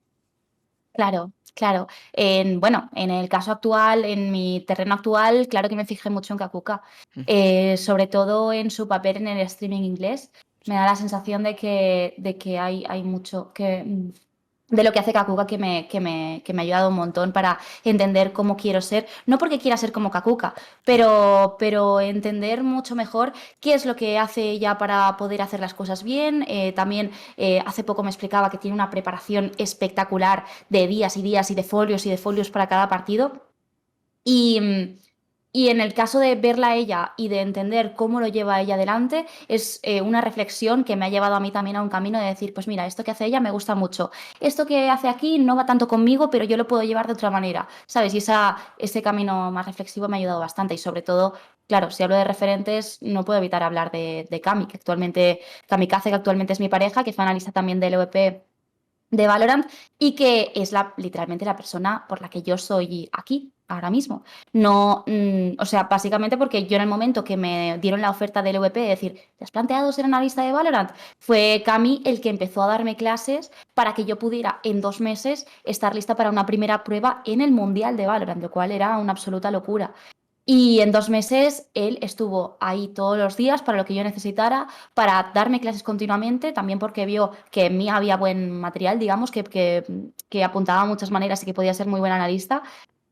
Claro, claro. Bueno, en el caso actual, en mi terreno actual, claro que me fijé mucho en Kakuka, Ujú. sobre todo en su papel en el streaming inglés. Me Sí, da la sensación de que hay mucho de lo que hace Kakuka que me ha ayudado un montón para entender cómo quiero ser. No porque quiera ser como Kakuka, claro. pero entender mucho mejor qué es lo que hace ella para poder hacer las cosas bien. También hace poco me explicaba que tiene una preparación espectacular de días y días y de folios para cada partido. Y, y en el caso de verla a ella y de entender cómo lo lleva ella adelante, es una reflexión que me ha llevado a mí también a un camino de decir, pues mira, esto que hace ella me gusta mucho. Esto que hace aquí no va tanto conmigo, pero yo lo puedo llevar de otra manera, ¿sabes? Y ese camino más reflexivo me ha ayudado bastante y sobre todo... Claro, si hablo de referentes, no puedo evitar hablar de Cami, Kamikaze, que actualmente es mi pareja, que fue analista también del LVP de Valorant y que es literalmente la persona por la que yo soy aquí ahora mismo. No, o sea, básicamente porque yo en el momento que me dieron la oferta del LVP de decir, ¿te has planteado ser analista de Valorant? Fue Cami el que empezó a darme clases para que yo pudiera en 2 meses estar lista para una primera prueba en el Mundial de Valorant, lo cual era una absoluta locura. Y en 2 meses él estuvo ahí todos los días para lo que yo necesitara, para darme clases continuamente, también porque vio que en mí había buen material, digamos, que apuntaba a muchas maneras y que podía ser muy buen analista.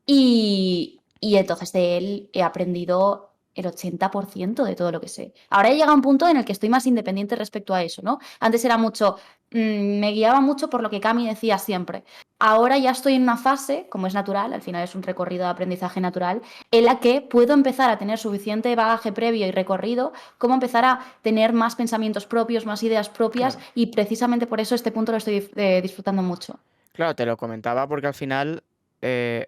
Y entonces de él he aprendido el 80% de todo lo que sé. Ahora he llegado a un punto en el que estoy más independiente respecto a eso, ¿no? Antes era mucho, me guiaba mucho por lo que Cami decía siempre. Ahora ya estoy en una fase, como es natural, al final es un recorrido de aprendizaje natural, en la que puedo empezar a tener suficiente bagaje previo y recorrido, como empezar a tener más pensamientos propios, más ideas propias, Claro. y precisamente por eso este punto lo estoy disfrutando mucho. Claro, te lo comentaba porque al final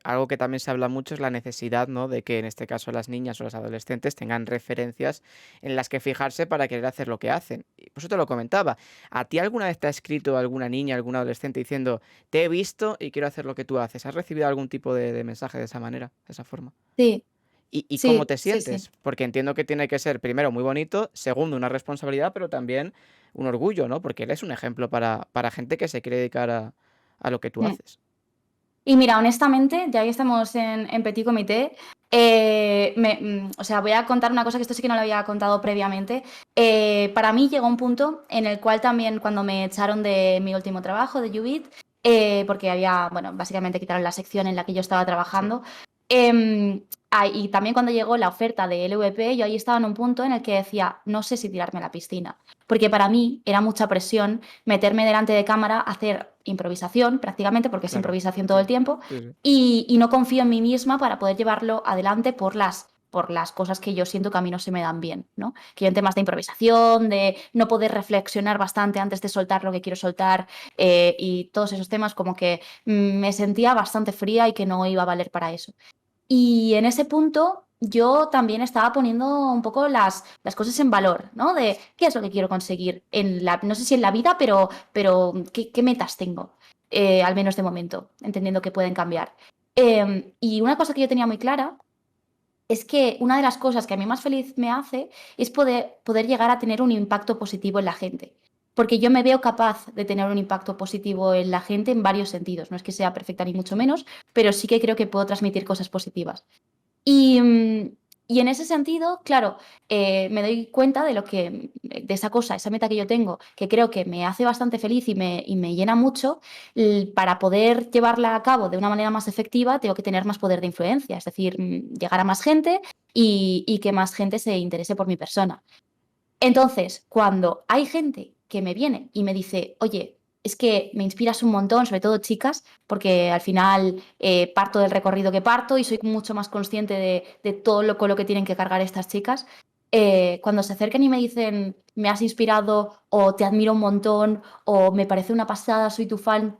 algo que también se habla mucho es la necesidad, ¿no? De que en este caso las niñas o los adolescentes tengan referencias en las que fijarse para querer hacer lo que hacen. Y por eso te lo comentaba. ¿A ti alguna vez te ha escrito alguna niña, algún adolescente diciendo, te he visto y quiero hacer lo que tú haces? ¿Has recibido algún tipo de mensaje de esa manera, de esa forma? Sí, ¿Y cómo sí, te sí, sí. sientes? Porque entiendo que tiene que ser, primero, muy bonito, segundo, una responsabilidad, pero también un orgullo, ¿no? Porque él es un ejemplo para gente que se quiere dedicar a lo que tú Mm. haces. Y mira, honestamente, ya que estamos en Petit Comité, o sea, voy a contar una cosa que esto sí que no lo había contado previamente. Para mí llegó un punto en el cual también cuando me echaron de mi último trabajo, de Ubit, porque había, bueno, básicamente quitaron la sección en la que yo estaba Sí, trabajando. Y también cuando llegó la oferta de LVP, yo ahí estaba en un punto en el que decía, no sé si tirarme a la piscina, porque para mí era mucha presión meterme delante de cámara, hacer improvisación prácticamente, porque es claro. improvisación todo el Sí, tiempo, sí, sí. y no confío en mí misma para poder llevarlo adelante por las cosas que yo siento que a mí no se me dan bien, ¿no? Que yo en temas de improvisación, de no poder reflexionar bastante antes de soltar lo que quiero soltar, y todos esos temas como que me sentía bastante fría y que no iba a valer para eso. Y en ese punto yo también estaba poniendo un poco las cosas en valor, ¿no? De qué es lo que quiero conseguir no sé si en la vida, pero qué metas tengo, al menos de momento, entendiendo que pueden cambiar. Y una cosa que yo tenía muy clara es que una de las cosas que a mí más feliz me hace es poder llegar a tener un impacto positivo en la gente. Porque yo me veo capaz de tener un impacto positivo en la gente en varios sentidos. No es que sea perfecta ni mucho menos, pero sí que creo que puedo transmitir cosas positivas. Y, y en ese sentido, claro, me doy cuenta de esa cosa, esa meta que yo tengo, que creo que me hace bastante feliz y me llena mucho. Para poder llevarla a cabo de una manera más efectiva, tengo que tener más poder de influencia, es decir, llegar a más gente y que más gente se interese por mi persona. Entonces, cuando hay gente que me viene y me dice, oye, es que me inspiras un montón, sobre todo chicas, porque al final parto del recorrido que parto y soy mucho más consciente de todo con lo que tienen que cargar estas chicas. Cuando se acercan y me dicen, me has inspirado o te admiro un montón o me parece una pasada, soy tu fan,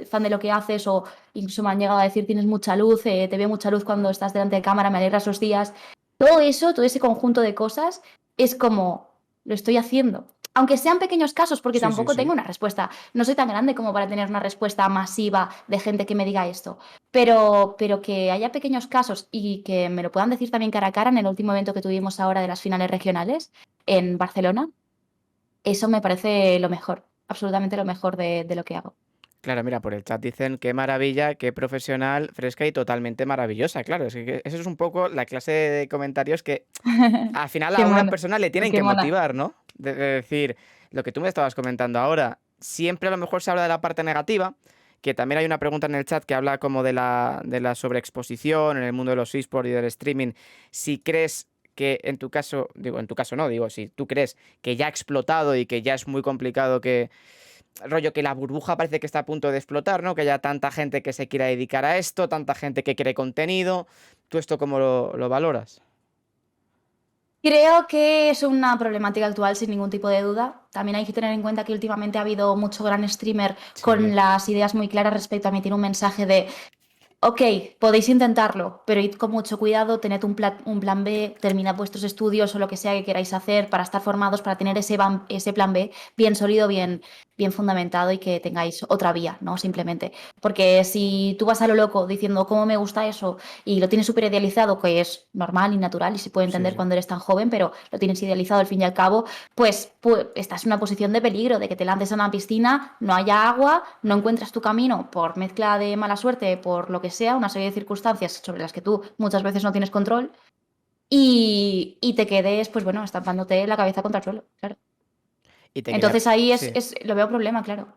fan de lo que haces o incluso me han llegado a decir, tienes mucha luz, te veo mucha luz cuando estás delante de cámara, me alegras los días. Todo eso, todo ese conjunto de cosas es como lo estoy haciendo. Aunque sean pequeños casos, porque Sí, sí, tampoco tengo sí. una respuesta. No soy tan grande como para tener una respuesta masiva de gente que me diga esto. Pero que haya pequeños casos y que me lo puedan decir también cara a cara en el último evento que tuvimos ahora de las finales regionales en Barcelona, eso me parece lo mejor, absolutamente lo mejor de lo que hago. Claro, mira, por el chat dicen qué maravilla, qué profesional, fresca y totalmente maravillosa. Claro, es que eso es un poco la clase de comentarios que al final Qué a una mona, persona le tienen qué que mona. motivar, ¿no? De decir, lo que tú me estabas comentando ahora, siempre a lo mejor se habla de la parte negativa, que también hay una pregunta en el chat que habla como de la sobreexposición en el mundo de los esports y del streaming. Si crees que en tu caso, digo, en tu caso no, digo, si tú crees que ya ha explotado y que ya es muy complicado que, rollo, que la burbuja parece que está a punto de explotar, ¿no? Que haya tanta gente que se quiera dedicar a esto, tanta gente que quiere contenido. ¿Tú esto cómo lo valoras? Creo que es una problemática actual sin ningún tipo de duda. También hay que tener en cuenta que últimamente ha habido mucho gran streamer Sí, con las ideas muy claras respecto a emitir un mensaje de ok, podéis intentarlo, pero id con mucho cuidado, tened un plan B, terminad vuestros estudios o lo que sea que queráis hacer para estar formados, para tener ese plan B bien sólido, bien. bien fundamentado y que tengáis otra vía, ¿no? Simplemente. Porque si tú vas a lo loco diciendo cómo me gusta eso y lo tienes súper idealizado, que es normal y natural y se puede Sí, entender sí. cuando eres tan joven, pero lo tienes idealizado al fin y al cabo, pues, estás en una posición de peligro, de que te lances a una piscina, no haya agua, no encuentras tu camino por mezcla de mala suerte, por lo que sea, una serie de circunstancias sobre las que tú muchas veces no tienes control y te quedes, pues bueno, estampándote la cabeza contra el suelo, claro. Y te quería, Entonces ahí sí. lo veo problema, claro.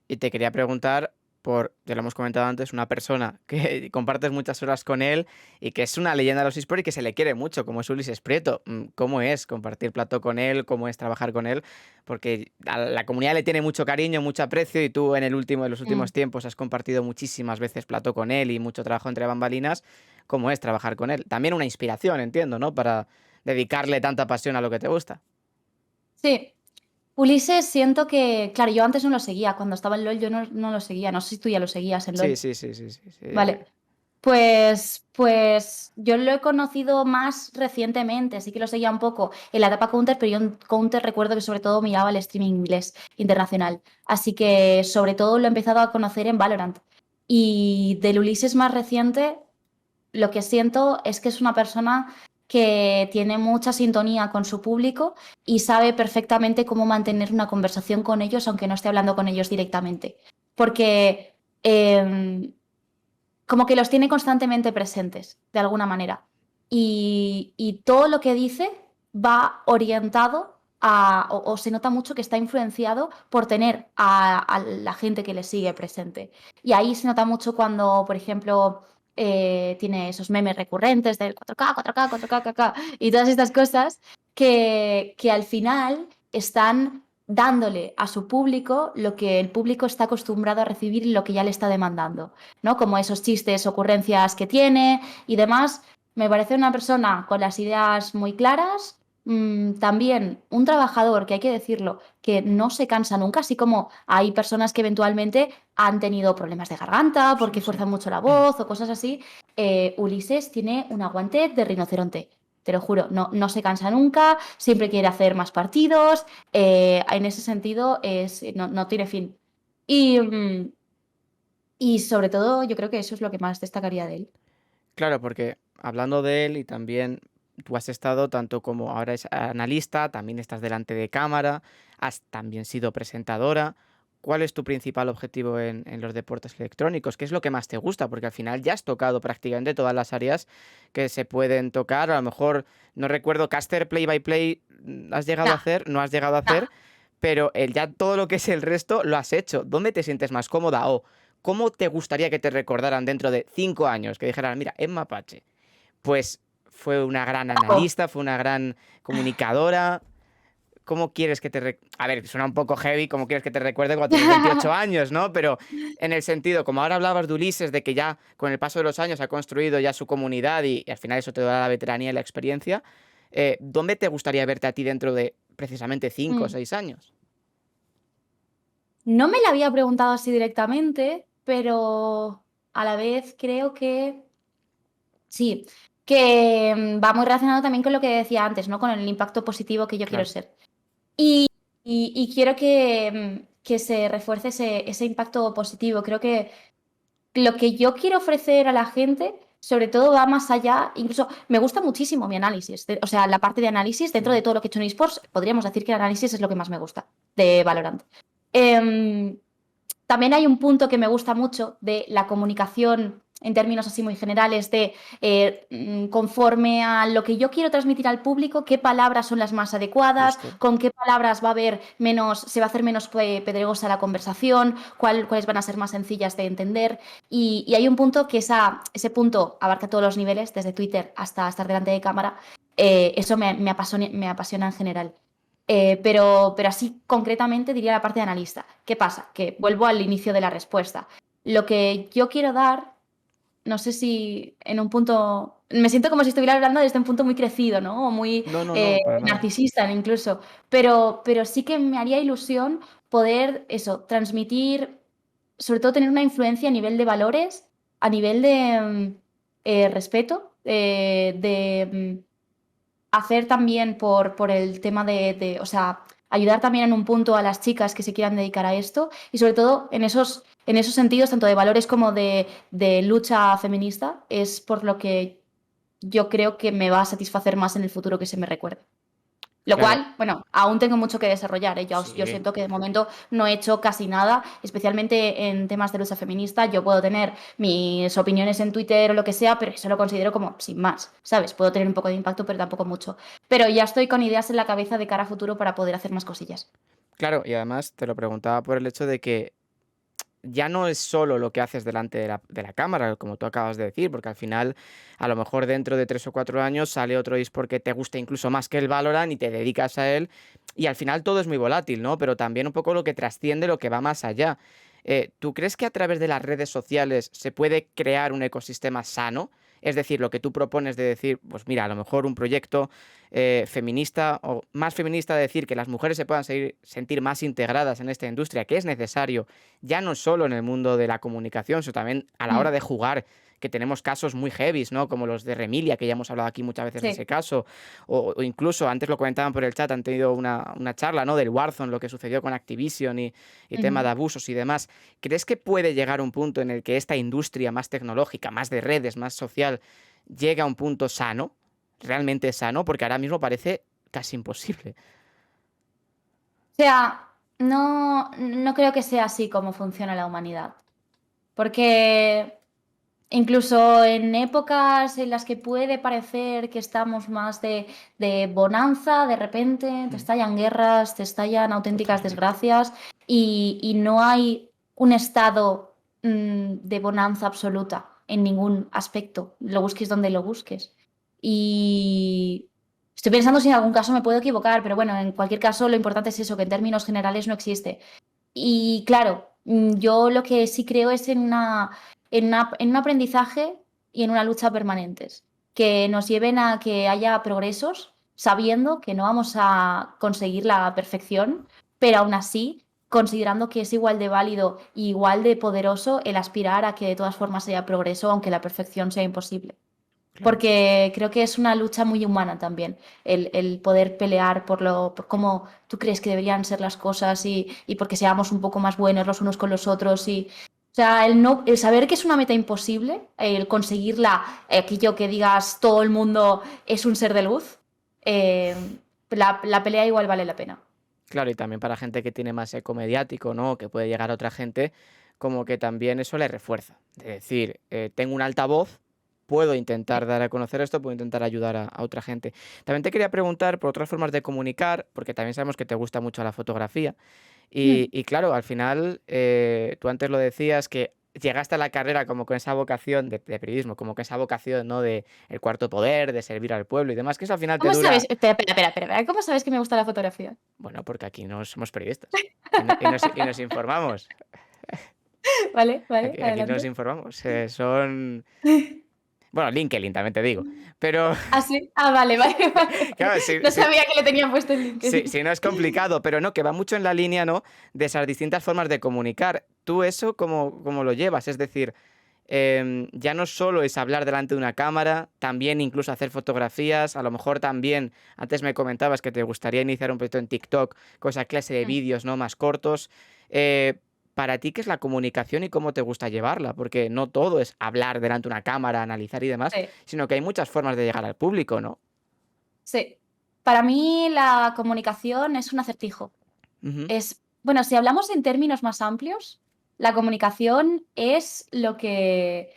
Y te quería preguntar por, ya lo hemos comentado antes, una persona que compartes muchas horas con él y que es una leyenda de los eSports y que se le quiere mucho, como es Ulises Prieto. ¿Cómo es compartir plato con él? ¿Cómo es trabajar con él? Porque a la comunidad le tiene mucho cariño, mucho aprecio y tú en los últimos Mm. tiempos has compartido muchísimas veces plato con él y mucho trabajo entre bambalinas. ¿Cómo es trabajar con él? También una inspiración, entiendo, ¿no? Para dedicarle tanta pasión a lo que te gusta. Sí, Ulises siento que, claro, yo antes no lo seguía, cuando estaba en LOL yo no lo seguía, no sé si tú ya lo seguías en Sí, LOL. sí, sí, sí, sí, sí. Vale, pues yo lo he conocido más recientemente, sí que lo seguía un poco en la etapa Counter, pero yo en Counter recuerdo que sobre todo miraba el streaming inglés internacional, así que sobre todo lo he empezado a conocer en Valorant. Y del Ulises más reciente, lo que siento es que es una persona que tiene mucha sintonía con su público y sabe perfectamente cómo mantener una conversación con ellos, aunque no esté hablando con ellos directamente. Porque como que los tiene constantemente presentes, de alguna manera. Y todo lo que dice va orientado o se nota mucho que está influenciado por tener a la gente que le sigue presente. Y ahí se nota mucho cuando, por ejemplo, tiene esos memes recurrentes del 4K, 4K, 4K, 4K y todas estas cosas que al final están dándole a su público lo que el público está acostumbrado a recibir y lo que ya le está demandando. ¿No? Como esos chistes, ocurrencias que tiene y demás. Me parece una persona con las ideas muy claras, también un trabajador, que hay que decirlo, que no se cansa nunca, así como hay personas que eventualmente han tenido problemas de garganta porque Sí, sí. fuerzan mucho la voz o cosas así. Ulises tiene un aguante de rinoceronte. Te lo juro, no se cansa nunca, siempre quiere hacer más partidos, en ese sentido no tiene fin. Y, y sobre todo, yo creo que eso es lo que más destacaría de él. Claro, porque hablando de él y también tú has estado tanto como ahora es analista, también estás delante de cámara, has también sido presentadora. ¿Cuál es tu principal objetivo en los deportes electrónicos? ¿Qué es lo que más te gusta? Porque al final ya has tocado prácticamente todas las áreas que se pueden tocar. A lo mejor, no recuerdo, caster play by play, ¿has llegado a Nah, hacer? ¿No has llegado a nah. hacer? Pero ya todo lo que es el resto lo has hecho. ¿Dónde te sientes más cómoda? O ¿cómo te gustaría que te recordaran dentro de 5 años? Que dijeran, mira, Emma Pache, pues fue una gran Oh, analista, fue una gran comunicadora. ¿Cómo quieres que A ver, suena un poco heavy, ¿cómo quieres que te recuerde cuando tienes 28 años, ¿no? Pero en el sentido, como ahora hablabas de Ulises, de que ya con el paso de los años ha construido ya su comunidad y al final eso te da la veteranía y la experiencia, ¿dónde te gustaría verte a ti dentro de precisamente 5 o mm. 6 años? No me la había preguntado así directamente, pero a la vez creo que sí, que va muy relacionado también con lo que decía antes, ¿no? Con el impacto positivo que yo quiero Claro. ser. Y quiero que se refuerce ese impacto positivo. Creo que lo que yo quiero ofrecer a la gente, sobre todo, va más allá. Incluso me gusta muchísimo mi análisis. O sea, la parte de análisis, dentro de Ujú. todo lo que he hecho en esports, podríamos decir que el análisis es lo que más me gusta de Valorant. Em, También hay un punto que me gusta mucho de la comunicación en términos así muy generales de conforme a lo que yo quiero transmitir al público, qué palabras son las más adecuadas, Justo. con qué palabras va a haber menos, se va a hacer menos pedregosa la conversación, cuáles van a ser más sencillas de entender. Y hay un punto que ese punto abarca todos los niveles, desde Twitter hasta estar delante de cámara. Eso me apasiona en general. Pero así concretamente diría la parte de analista. ¿Qué pasa? Que vuelvo al inicio de la respuesta. Lo que yo quiero dar, no sé si en un punto, me siento como si estuviera hablando desde un punto muy crecido, ¿no? O muy No, no, no, para nada. narcisista incluso, pero sí que me haría ilusión poder eso, transmitir, sobre todo tener una influencia a nivel de valores, a nivel de respeto, de hacer también por el tema o sea, ayudar también en un punto a las chicas que se quieran dedicar a esto y sobre todo en esos sentidos, tanto de valores como de lucha feminista, es por lo que yo creo que me va a satisfacer más en el futuro que se me recuerde. Lo Claro, cual, bueno, aún tengo mucho que desarrollar, ¿eh? Yo sí. siento que de momento no he hecho casi nada, especialmente en temas de lucha feminista. Yo puedo tener mis opiniones en Twitter o lo que sea, pero eso lo considero como sin más, ¿sabes? Puedo tener un poco de impacto, pero tampoco mucho. Pero ya estoy con ideas en la cabeza de cara a futuro para poder hacer más cosillas. Claro, y además te lo preguntaba por el hecho de que ya no es solo lo que haces delante de la cámara, como tú acabas de decir, porque al final, a lo mejor dentro de 3 o 4 años sale otro eSport que te gusta incluso más que el Valorant y te dedicas a él, y al final todo es muy volátil, ¿no? Pero también un poco lo que trasciende, lo que va más allá. ¿Tú crees que a través de las redes sociales se puede crear un ecosistema sano? Es decir, lo que tú propones de decir, pues mira, a lo mejor un proyecto feminista o más feminista, de decir que las mujeres se puedan sentir más integradas en esta industria, que es necesario ya no solo en el mundo de la comunicación, sino también a la hora Mm, de jugar, que tenemos casos muy heavies, ¿no? Como los de Remilia, que ya hemos hablado aquí muchas veces de ese sí. caso, o incluso, antes lo comentaban por el chat, han tenido una charla, ¿no? Del Warzone, lo que sucedió con Activision y tema de Ujú. abusos y demás. ¿Crees que puede llegar un punto en el que esta industria más tecnológica, más de redes, más social, llegue a un punto sano, realmente sano? Porque ahora mismo parece casi imposible. O sea, no creo que sea así como funciona la humanidad. Porque incluso en épocas en las que puede parecer que estamos más de bonanza, de repente te Mm, estallan guerras, te estallan auténticas totalmente. desgracias y no hay un estado de bonanza absoluta en ningún aspecto, lo busques donde lo busques. Y estoy pensando si en algún caso me puedo equivocar, pero bueno, en cualquier caso lo importante es eso, que en términos generales no existe. Y claro, yo lo que sí creo es en un aprendizaje y en una lucha permanentes, que nos lleven a que haya progresos, sabiendo que no vamos a conseguir la perfección, pero aún así considerando que es igual de válido y igual de poderoso el aspirar a que de todas formas haya progreso, aunque la perfección sea imposible. Claro. Porque creo que es una lucha muy humana también, el poder pelear por cómo tú crees que deberían ser las cosas y porque seamos un poco más buenos los unos con los otros. O sea, el saber que es una meta imposible, el conseguirla, aquello que digas todo el mundo es un ser de luz, eh, la pelea igual vale la pena. Claro, y también para gente que tiene más eco mediático, ¿no? Que puede llegar a otra gente, como que también eso le refuerza. Es decir, tengo un altavoz, puedo intentar dar a conocer esto, puedo intentar ayudar a otra gente. También te quería preguntar por otras formas de comunicar, porque también sabemos que te gusta mucho la fotografía. Mm. Y claro, al final, tú antes lo decías que llegaste a la carrera como con esa vocación de periodismo, como con esa vocación, ¿no? De el cuarto poder, de servir al pueblo y demás, que eso al final te ¿Cómo sabes? dura. Espera, ¿cómo sabes que me gusta la fotografía? Bueno, porque aquí no somos periodistas y nos informamos. Vale, vale, Aquí nos adelante. informamos. Bueno, LinkedIn también te digo. Pero ¿Ah, sí? Ah, vale, vale, vale. claro, No sabía que le tenían puesto en LinkedIn. si no es complicado, pero no, que va mucho en la línea, ¿no? De esas distintas formas de comunicar. ¿Tú eso cómo lo llevas? Es decir, ya no solo es hablar delante de una cámara, también incluso hacer fotografías, a lo mejor también, antes me comentabas que te gustaría iniciar un proyecto en TikTok con esa clase de Mm, vídeos, ¿no? Más cortos. Eh, para ti, ¿qué es la comunicación y cómo te gusta llevarla? Porque no todo es hablar delante de una cámara, analizar y demás, sí, sino que hay muchas formas de llegar al público, ¿no? sí. Para mí la comunicación es un acertijo. Ujú, Bueno, si hablamos en términos más amplios, la comunicación es lo que,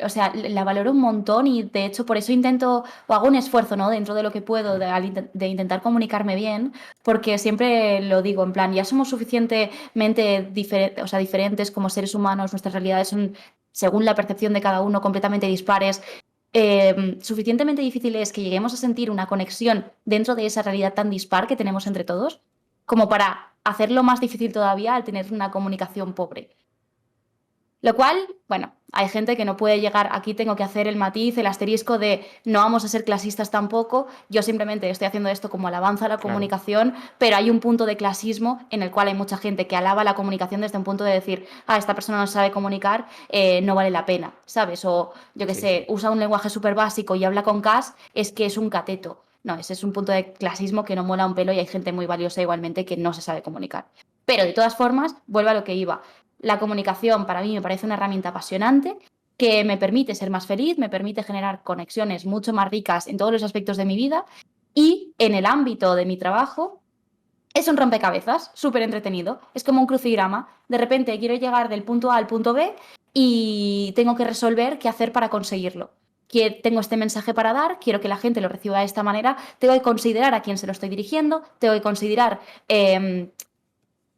o sea, la valoro un montón y de hecho por eso intento o hago un esfuerzo, ¿no? Dentro de lo que puedo de intentar comunicarme bien, porque siempre lo digo, en plan, ya somos suficientemente o sea, diferentes como seres humanos, nuestras realidades son, según la percepción de cada uno, completamente dispares. Suficientemente difícil es que lleguemos a sentir una conexión dentro de esa realidad tan dispar que tenemos entre todos como para hacerlo más difícil todavía al tener una comunicación pobre. Lo cual, bueno, hay gente que no puede llegar, aquí tengo que hacer el matiz, el asterisco de no vamos a ser clasistas tampoco, yo simplemente estoy haciendo esto como alabanza a la claro, comunicación, pero hay un punto de clasismo en el cual hay mucha gente que alaba la comunicación desde un punto de decir, ah, esta persona no sabe comunicar, no vale la pena, ¿sabes? O yo qué sí, sé, sí, usa un lenguaje súper básico y habla con cas, es que es un cateto. No, ese es un punto de clasismo que no mola un pelo y hay gente muy valiosa igualmente que no se sabe comunicar. Pero de todas formas, vuelvo a lo que iba. La comunicación para mí me parece una herramienta apasionante que me permite ser más feliz, me permite generar conexiones mucho más ricas en todos los aspectos de mi vida y en el ámbito de mi trabajo es un rompecabezas, súper entretenido. Es como un crucigrama. De repente quiero llegar del punto A al punto B y tengo que resolver qué hacer para conseguirlo. Que tengo este mensaje para dar, quiero que la gente lo reciba de esta manera, tengo que considerar a quién se lo estoy dirigiendo, tengo que considerar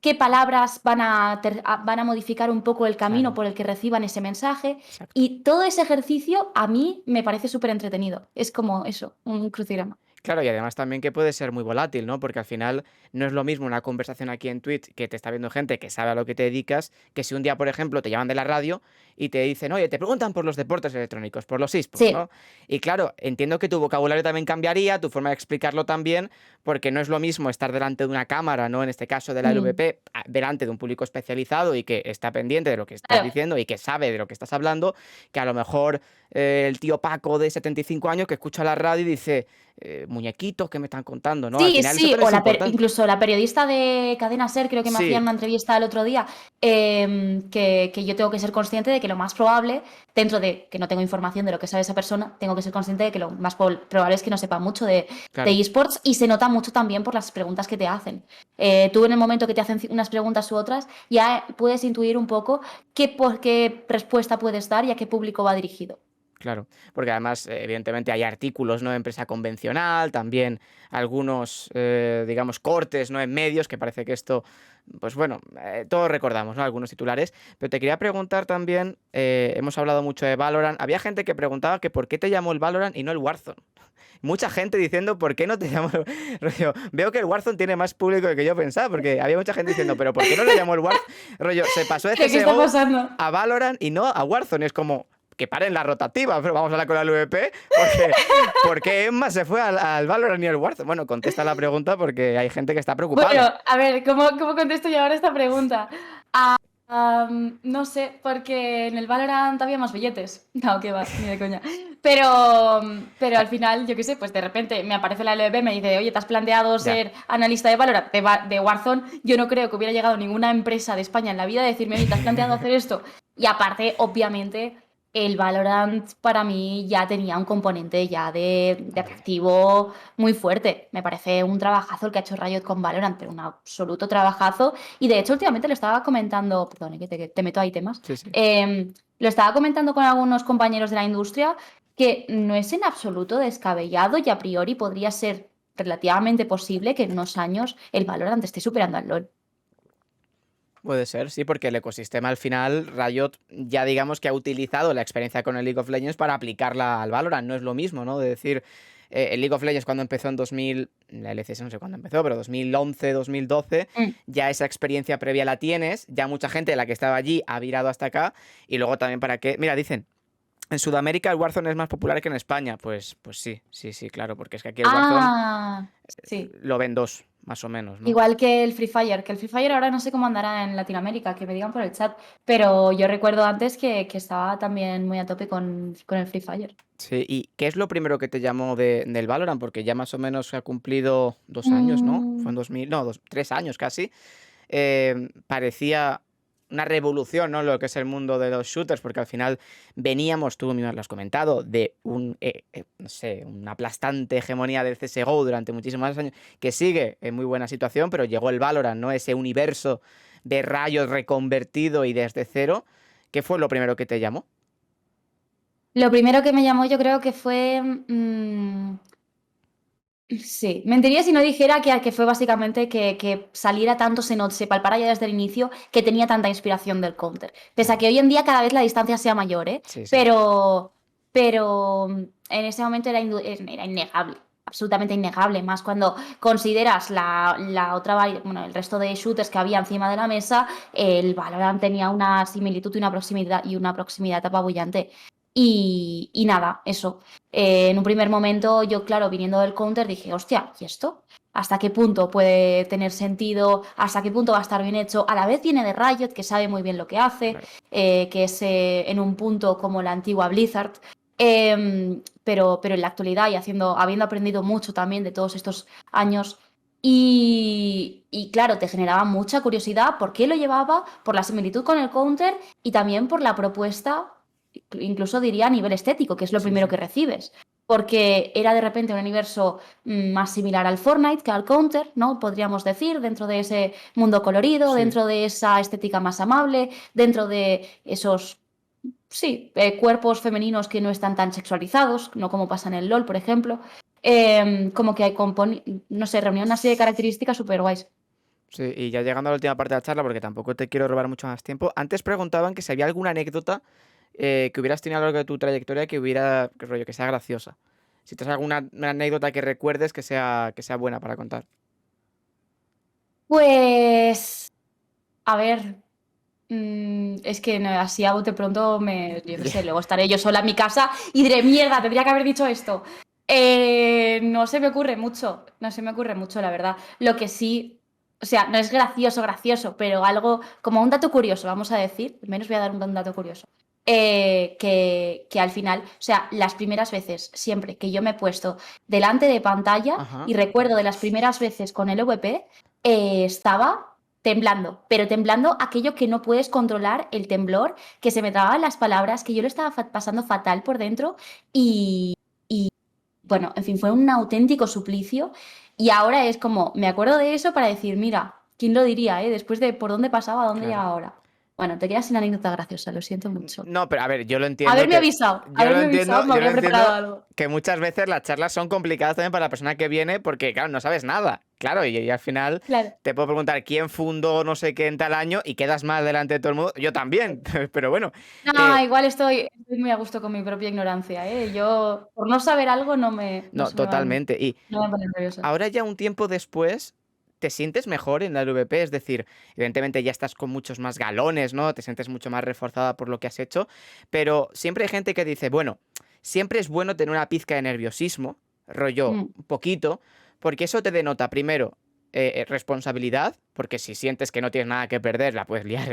qué palabras van a modificar un poco el camino Claro, por el que reciban ese mensaje. exacto. Y todo ese ejercicio a mí me parece súper entretenido. Es como eso, un crucigrama. Claro, y además también que puede ser muy volátil, ¿no? Porque al final no es lo mismo una conversación aquí en Twitch que te está viendo gente que sabe a lo que te dedicas, que si un día, por ejemplo, te llaman de la radio y te dicen, oye, te preguntan por los deportes electrónicos, por los esports, Sí, ¿no? Y claro, entiendo que tu vocabulario también cambiaría, tu forma de explicarlo también, porque no es lo mismo estar delante de una cámara, ¿no? En este caso de la mm, LVP, delante de un público especializado y que está pendiente de lo que estás claro. diciendo y que sabe de lo que estás hablando, que a lo mejor el tío Paco de 75 años que escucha la radio y dice muñequitos que me están contando, ¿no? Al Sí, final eso sí, también o es importante. incluso la periodista de Cadena Ser, creo que me hacían Sí, una entrevista el otro día, que yo tengo que ser consciente de que lo más probable, dentro de que no tengo información de lo que sabe esa persona, tengo que ser consciente de que lo más probable es que no sepa mucho de claro, esports y se nota mucho también por las preguntas que te hacen. Tú en el momento que te hacen unas preguntas u otras, ya puedes intuir un poco qué respuesta puedes dar y a qué público va dirigido. claro. Porque además, evidentemente, hay artículos, ¿no? En prensa convencional, también algunos, digamos, cortes, ¿no? En medios, que parece que esto, pues bueno, todos recordamos, ¿no? Algunos titulares. Pero te quería preguntar también, hemos hablado mucho de Valorant. Había gente que preguntaba que por qué te llamó el Valorant y no el Warzone. Mucha gente diciendo, ¿por qué no te llamo? Rollo, veo que el Warzone tiene más público del que yo pensaba, porque había mucha gente diciendo, ¿pero por qué no le llamó el Warzone? Rollo, se pasó de ¿Pero qué está CSGO pasando? a Valorant y no a Warzone. Es como, que paren la rotativa, pero vamos a hablar con la LVP, porque ¿por qué Emma se fue al Valorant y al Warzone? Bueno, contesta la pregunta porque hay gente que está Bueno, preocupada. a ver, ¿cómo contesto yo ahora esta pregunta? No sé, porque en el Valorant había más billetes. No, qué va, ni de coña. Pero al final, yo qué sé, pues de repente me aparece la LVP, me dice, oye, ¿te has planteado Ya, ser analista de Valorant de Warzone? Yo no creo que hubiera llegado ninguna empresa de España en la vida a decirme, oye, ¿te has planteado hacer esto? Y aparte, obviamente, el Valorant para mí ya tenía un componente ya de hombre. atractivo muy fuerte. Me parece un trabajazo el que ha hecho Riot con Valorant, pero un absoluto trabajazo. Y de hecho, últimamente lo estaba comentando, perdón, que te meto ahí temas. Sí, sí. Lo estaba comentando con algunos compañeros de la industria que no es en absoluto descabellado y a priori podría ser relativamente posible que en unos años el Valorant esté superando al LoL. Puede ser, sí, porque el ecosistema al final, Riot ya digamos que ha utilizado la experiencia con el League of Legends para aplicarla al Valorant. No es lo mismo, ¿no? De decir, el League of Legends cuando empezó en 2000, la LCS no sé cuándo empezó, pero 2011, 2012, Mm. ya esa experiencia previa la tienes, ya mucha gente de la que estaba allí ha virado hasta acá, y luego también para qué, mira, dicen, en Sudamérica el Warzone es más popular que en España. Pues sí, sí, sí, claro, porque es que aquí el Warzone Ah, sí. lo ven dos, más o menos, ¿no? Igual que el Free Fire ahora no sé cómo andará en Latinoamérica, que me digan por el chat, pero yo recuerdo antes que estaba también muy a tope con el Free Fire. Sí, ¿y qué es lo primero que te llamó del Valorant? Porque ya más o menos ha cumplido 2 años, ¿no? Fue en Mm, 2000, no, 3 años casi. Parecía una revolución, ¿no? Lo que es el mundo de los shooters, porque al final veníamos, tú mismo lo has comentado, de no sé, una aplastante hegemonía del CSGO durante muchísimos años, que sigue en muy buena situación, pero llegó el Valorant, ¿no? Ese universo de rayos reconvertido y desde cero. ¿Qué fue lo primero que te llamó? Lo primero que me llamó yo creo que fue... sí, mentiría si no dijera que fue básicamente que saliera tanto, se palpara ya desde el inicio que tenía tanta inspiración del counter. Pese a Claro. que hoy en día cada vez la distancia sea mayor, ¿eh? Sí, sí. Pero en ese momento era innegable, absolutamente innegable. Más cuando consideras la otra, bueno, el resto de shooters que había encima de la mesa, el Valorant tenía una similitud y una proximidad apabullante. Y nada, eso. En un primer momento, yo, claro, viniendo del counter, dije, hostia, ¿y esto? ¿Hasta qué punto puede tener sentido? ¿Hasta qué punto va a estar bien hecho? A la vez viene de Riot, que sabe muy bien lo que hace, Claro. que es en un punto como la antigua Blizzard. Pero en la actualidad y habiendo aprendido mucho también de todos estos años. Y claro, te generaba mucha curiosidad por qué lo llevaba, por la similitud con el counter y también por la propuesta, incluso diría a nivel estético, que es lo Sí, primero sí. que recibes. Porque era de repente un universo más similar al Fortnite que al Counter, ¿no? Podríamos decir, dentro de ese mundo colorido, Sí. dentro de esa estética más amable, dentro de esos, sí, cuerpos femeninos que no están tan sexualizados, no como pasa en el LOL, por ejemplo. Como que no sé, reunió una serie de características súper guays. Sí, y ya llegando a la última parte de la charla, porque tampoco te quiero robar mucho más tiempo, antes preguntaban que si había alguna anécdota que hubieras tenido a lo largo de tu trayectoria que rollo, que sea graciosa. Si tienes alguna una anécdota que recuerdes que sea buena para contar. Pues, a ver, es que así a bote pronto yo qué Ya. sé, luego estaré yo sola en mi casa y diré, mierda, tendría que haber dicho esto. No se me ocurre mucho, no se me ocurre mucho, la verdad. Lo que sí, o sea, no es gracioso, pero algo como un dato curioso, vamos a decir, al menos voy a dar un dato curioso. Que al final, o sea, las primeras veces, siempre que yo me he puesto delante de pantalla Ajá. y recuerdo de las primeras veces con el OVP, estaba temblando, pero temblando aquello que no puedes controlar, el temblor, que se me trababan las palabras, que yo lo estaba pasando fatal por dentro y bueno, en fin, fue un auténtico suplicio y ahora es como, me acuerdo de eso para decir, mira, ¿quién lo diría, Después de por dónde pasaba, a dónde llega Claro. ahora. Bueno, te quedas sin anécdota graciosa, lo siento mucho. No, pero a ver, Haberme avisado, me yo lo habría preparado entiendo algo. que muchas veces las charlas son complicadas también para la persona que viene porque, claro, no sabes nada. Claro, y al final Claro. te puedo preguntar quién fundó no sé qué en tal año y quedas mal delante de todo el mundo. Yo también, pero bueno. No, eh, igual estoy muy a gusto con mi propia ignorancia, Yo, por no saber algo, no no, se me van, totalmente. Y no me ponen nerviosa. ahora ya un tiempo después, ¿te sientes mejor en la LVP? Es decir, evidentemente ya estás con muchos más galones, ¿no? Te sientes mucho más reforzada por lo que has hecho, pero siempre hay gente que dice, bueno, siempre es bueno tener una pizca de nerviosismo, rollo, Mm. un poquito, porque eso te denota primero responsabilidad, porque si sientes que no tienes nada que perder, la puedes liar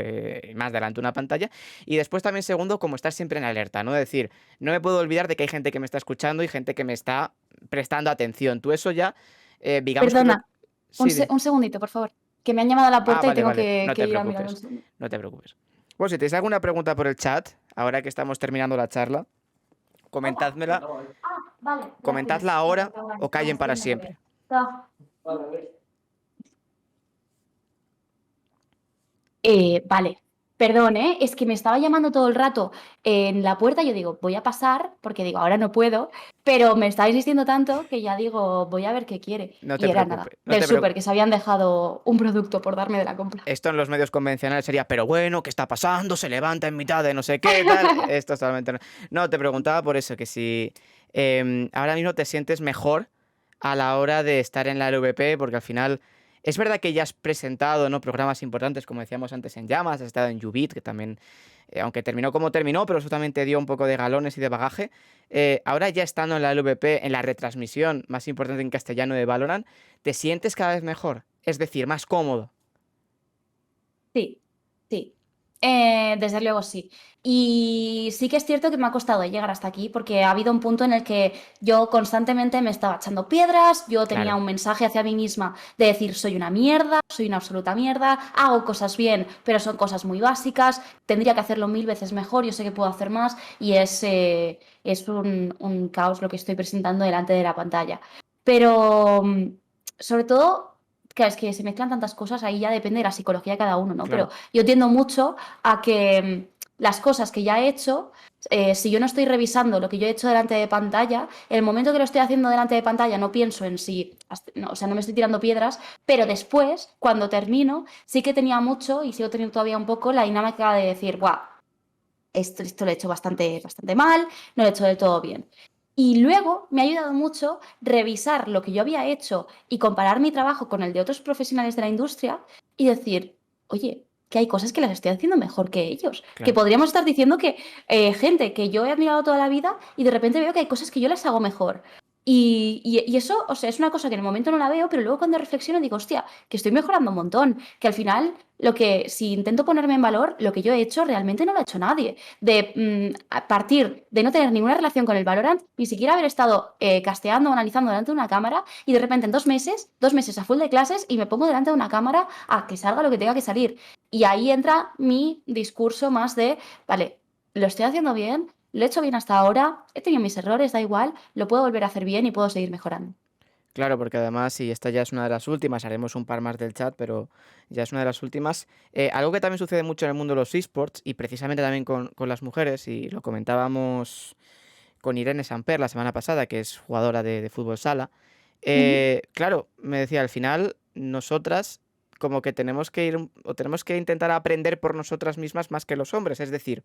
más delante de una pantalla, y después también segundo, como estar siempre en alerta, ¿no? Es decir, no me puedo olvidar de que hay gente que me está escuchando y gente que me está prestando atención. Tú eso ya, digamos que es lo... Perdona, Sí, dime. un segundito, por favor, que me han llamado a la Ah, puerta y vale, tengo vale. No que te ir a mirar un preocupes. segundo. No te preocupes. Bueno, si tenéis alguna pregunta por el chat, ahora que estamos terminando la charla, comentádmela, Vale, comentadla gracias. ahora o Vamos callen para siguiendo con él. siempre. Chao. Vale, perdón, es que me estaba llamando todo el rato en la puerta. Yo digo, voy a pasar, porque digo, ahora no puedo, pero me estaba insistiendo tanto que ya digo, voy a ver qué quiere. No Y te era nada, preocupes, no del te súper, preocupes. que se habían dejado un producto por darme de la compra. Esto en los medios convencionales sería, pero bueno, ¿qué está pasando? Se levanta en mitad de no sé qué, tal. Esto es totalmente... No, no, te preguntaba por eso, que si ahora mismo te sientes mejor a la hora de estar en la LVP, porque al final es verdad que ya has presentado, ¿no?, programas importantes, como decíamos antes en Llamas, has estado en Ubit, que también, aunque terminó como terminó, pero eso también te dio un poco de galones y de bagaje. Ahora ya estando en la LVP, en la retransmisión más importante en castellano de Valorant, ¿te sientes cada vez mejor? Es decir, más cómodo. Sí, sí. Desde luego sí. Y sí que es cierto que me ha costado llegar hasta aquí porque ha habido un punto en el que yo constantemente me estaba echando piedras, yo tenía Claro. un mensaje hacia mí misma de decir soy una mierda, soy una absoluta mierda, hago cosas bien, pero son cosas muy básicas, tendría que hacerlo 1000 veces mejor, yo sé que puedo hacer más y es un caos lo que estoy presentando delante de la pantalla. Pero sobre todo... Claro, es que se mezclan tantas cosas, ahí ya depende de la psicología de cada uno, ¿no? Pero Claro, yo tiendo mucho a que las cosas que ya he hecho, si yo no estoy revisando lo que yo he hecho delante de pantalla, en el momento que lo estoy haciendo delante de pantalla no pienso en si, no, o sea, no me estoy tirando piedras, pero después, cuando termino, sí que tenía mucho y sigo teniendo todavía un poco la dinámica de decir, guau, esto lo he hecho bastante mal, no lo he hecho del todo bien. Y luego me ha ayudado mucho revisar lo que yo había hecho y comparar mi trabajo con el de otros profesionales de la industria y decir, oye, que hay cosas que las estoy haciendo mejor que ellos. Que claro. podríamos estar diciendo que gente que yo he admirado toda la vida y de repente veo que hay cosas que yo las hago mejor. Y eso, o sea, es una cosa que en el momento no la veo, pero luego cuando reflexiono digo, hostia, que estoy mejorando un montón, que al final si intento ponerme en valor, lo que yo he hecho realmente no lo ha hecho nadie. A partir de no tener ninguna relación con el Valorant, ni siquiera haber estado casteando o analizando delante de una cámara y de repente en 2 meses a full de clases y me pongo delante de una cámara a que salga lo que tenga que salir. Y ahí entra mi discurso más de, vale, lo estoy haciendo bien, lo he hecho bien hasta ahora, he tenido mis errores, da igual, lo puedo volver a hacer bien y puedo seguir mejorando. Claro, porque además, y esta ya es una de las últimas, haremos un par más del chat, pero ya es una de las últimas. Algo que también sucede mucho en el mundo de los esports, y precisamente también con las mujeres, y lo comentábamos con Irene Samper la semana pasada, que es jugadora de fútbol sala. Ujú. Claro, me decía, al final, nosotras como que tenemos que ir, o tenemos que intentar aprender por nosotras mismas más que los hombres. Es decir,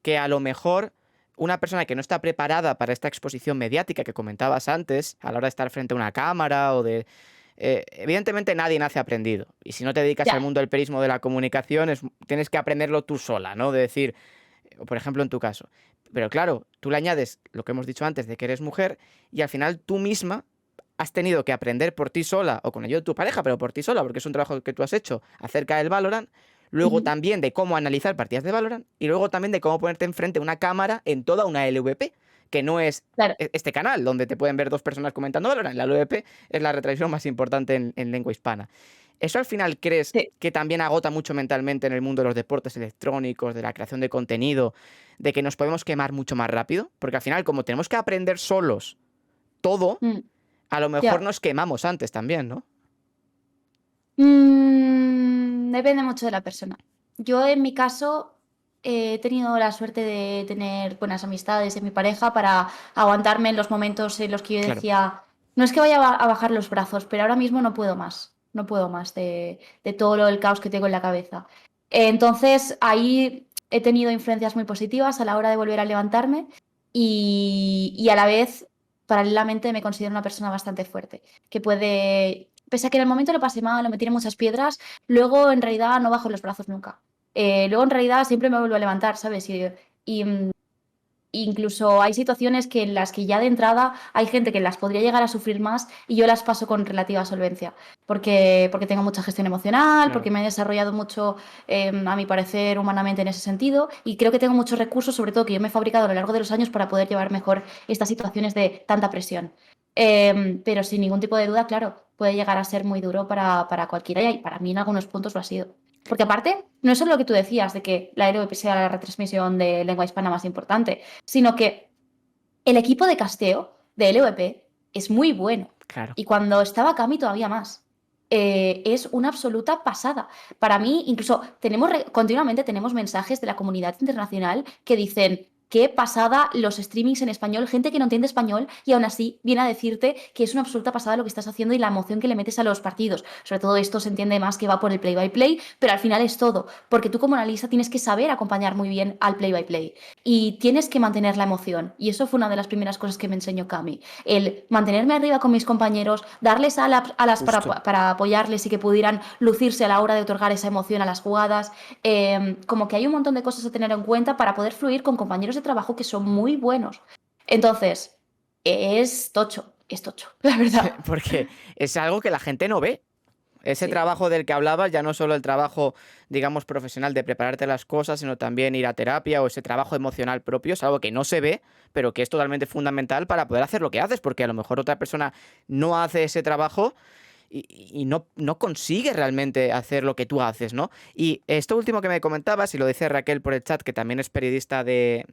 que a lo mejor una persona que no está preparada para esta exposición mediática que comentabas antes, a la hora de estar frente a una cámara o de... evidentemente nadie nace aprendido. Y si no te dedicas al Ya, mundo del periodismo de la comunicación, tienes que aprenderlo tú sola, ¿no? De decir, o por ejemplo en tu caso. Pero claro, tú le añades lo que hemos dicho antes de que eres mujer y al final tú misma has tenido que aprender por ti sola o con ayuda de tu pareja, pero por ti sola, porque es un trabajo que tú has hecho acerca del Valorant, luego ujú, también de cómo analizar partidas de Valorant y luego también de cómo ponerte enfrente de una cámara en toda una LVP, que no es claro. este canal donde te pueden ver dos personas comentando Valorant. La LVP es la retransmisión más importante en lengua hispana. ¿Eso al final crees Sí. que también agota mucho mentalmente en el mundo de los deportes electrónicos, de la creación de contenido, de que nos podemos quemar mucho más rápido? Porque al final, como tenemos que aprender solos todo, Mm, a lo mejor ya. nos quemamos antes también, ¿no? Depende mucho de la persona. Yo en mi caso he tenido la suerte de tener buenas amistades en mi pareja para aguantarme en los momentos en los que yo Claro. decía, no es que vaya a bajar los brazos, pero ahora mismo no puedo más, no puedo más de todo el caos que tengo en la cabeza. Entonces ahí he tenido influencias muy positivas a la hora de volver a levantarme y a la vez, paralelamente, me considero una persona bastante fuerte, que puede pese a que en el momento lo pasé mal o me tiene muchas piedras, luego en realidad no bajo los brazos nunca. Luego en realidad siempre me vuelvo a levantar, ¿sabes? Y incluso hay situaciones que en las que ya de entrada hay gente que las podría llegar a sufrir más y yo las paso con relativa solvencia, porque tengo mucha gestión emocional, Claro. porque me he desarrollado mucho, a mi parecer, humanamente en ese sentido y creo que tengo muchos recursos, sobre todo que yo me he fabricado a lo largo de los años para poder llevar mejor estas situaciones de tanta presión. Pero sin ningún tipo de duda, claro, puede llegar a ser muy duro para cualquiera y para mí en algunos puntos lo ha sido. Porque aparte, no es solo lo que tú decías de que la LVP sea la retransmisión de lengua hispana más importante, sino que el equipo de casteo de LVP es muy bueno. Claro. Y cuando estaba Cami todavía más. Es una absoluta pasada. Para mí, incluso continuamente tenemos mensajes de la comunidad internacional que dicen, qué pasada los streamings en español, gente que no entiende español y aún así viene a decirte que es una absoluta pasada lo que estás haciendo y la emoción que le metes a los partidos. Sobre todo esto se entiende más que va por el play by play, pero al final es todo, porque tú como analista tienes que saber acompañar muy bien al play by play y tienes que mantener la emoción. Y eso fue una de las primeras cosas que me enseñó Cami. El mantenerme arriba con mis compañeros, darles alas Justo. para apoyarles y que pudieran lucirse a la hora de otorgar esa emoción a las jugadas. Como que hay un montón de cosas a tener en cuenta para poder fluir con compañeros de trabajo que son muy buenos. Entonces, es tocho, la verdad. Porque es algo que la gente no ve. Ese Sí. trabajo del que hablabas, ya no solo el trabajo, digamos, profesional de prepararte las cosas, sino también ir a terapia o ese trabajo emocional propio, es algo que no se ve, pero que es totalmente fundamental para poder hacer lo que haces, porque a lo mejor otra persona no hace ese trabajo y no consigue realmente hacer lo que tú haces, ¿no? Y esto último que me comentabas, y lo dice Raquel por el chat, que también es periodista de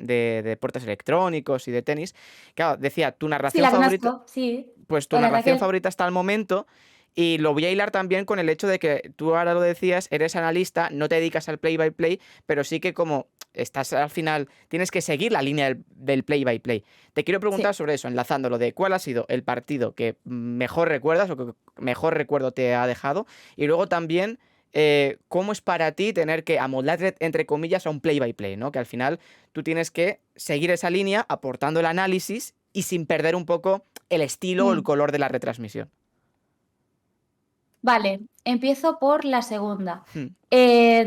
deportes electrónicos y de tenis, claro, decía, tu Sí, narración la favorita, conozco, sí. pues tu Hola narración Raquel. favorita hasta el momento. Y lo voy a hilar también con el hecho de que tú ahora lo decías, eres analista, no te dedicas al play by play, pero sí que como estás al final, tienes que seguir la línea del play by play. Te quiero preguntar Sí. sobre eso, enlazándolo de cuál ha sido el partido que mejor recuerdas o que mejor recuerdo te ha dejado. Y luego también cómo es para ti tener que amoldar, entre comillas, a un play by play, ¿no? Que al final tú tienes que seguir esa línea aportando el análisis y sin perder un poco el estilo o el Mm. color de la retransmisión. Vale, empiezo por la segunda. Hmm.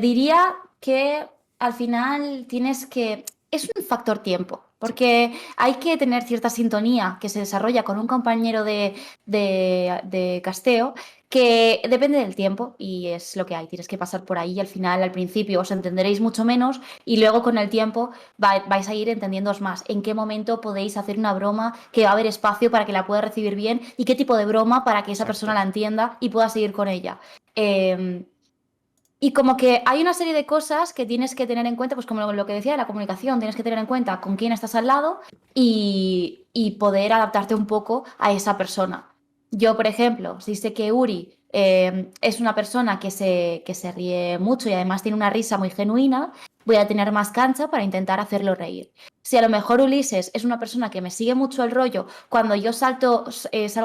Diría que al final tienes que... es un factor tiempo, porque hay que tener cierta sintonía que se desarrolla con un compañero de casteo que depende del tiempo y es lo que hay. Tienes que pasar por ahí y al final, al principio, os entenderéis mucho menos y luego con el tiempo vais a ir entendiéndoos más. En qué momento podéis hacer una broma que va a haber espacio para que la pueda recibir bien y qué tipo de broma para que esa persona Exacto. la entienda y pueda seguir con ella. Y como que hay una serie de cosas que tienes que tener en cuenta, pues como lo que decía de la comunicación, tienes que tener en cuenta con quién estás al lado y poder adaptarte un poco a esa persona. Yo, por ejemplo, si sé que Uri es una persona que se ríe mucho y además tiene una risa muy genuina, voy a tener más cancha para intentar hacerlo reír. Si a lo mejor Ulises es una persona que me sigue mucho el rollo, cuando yo salgo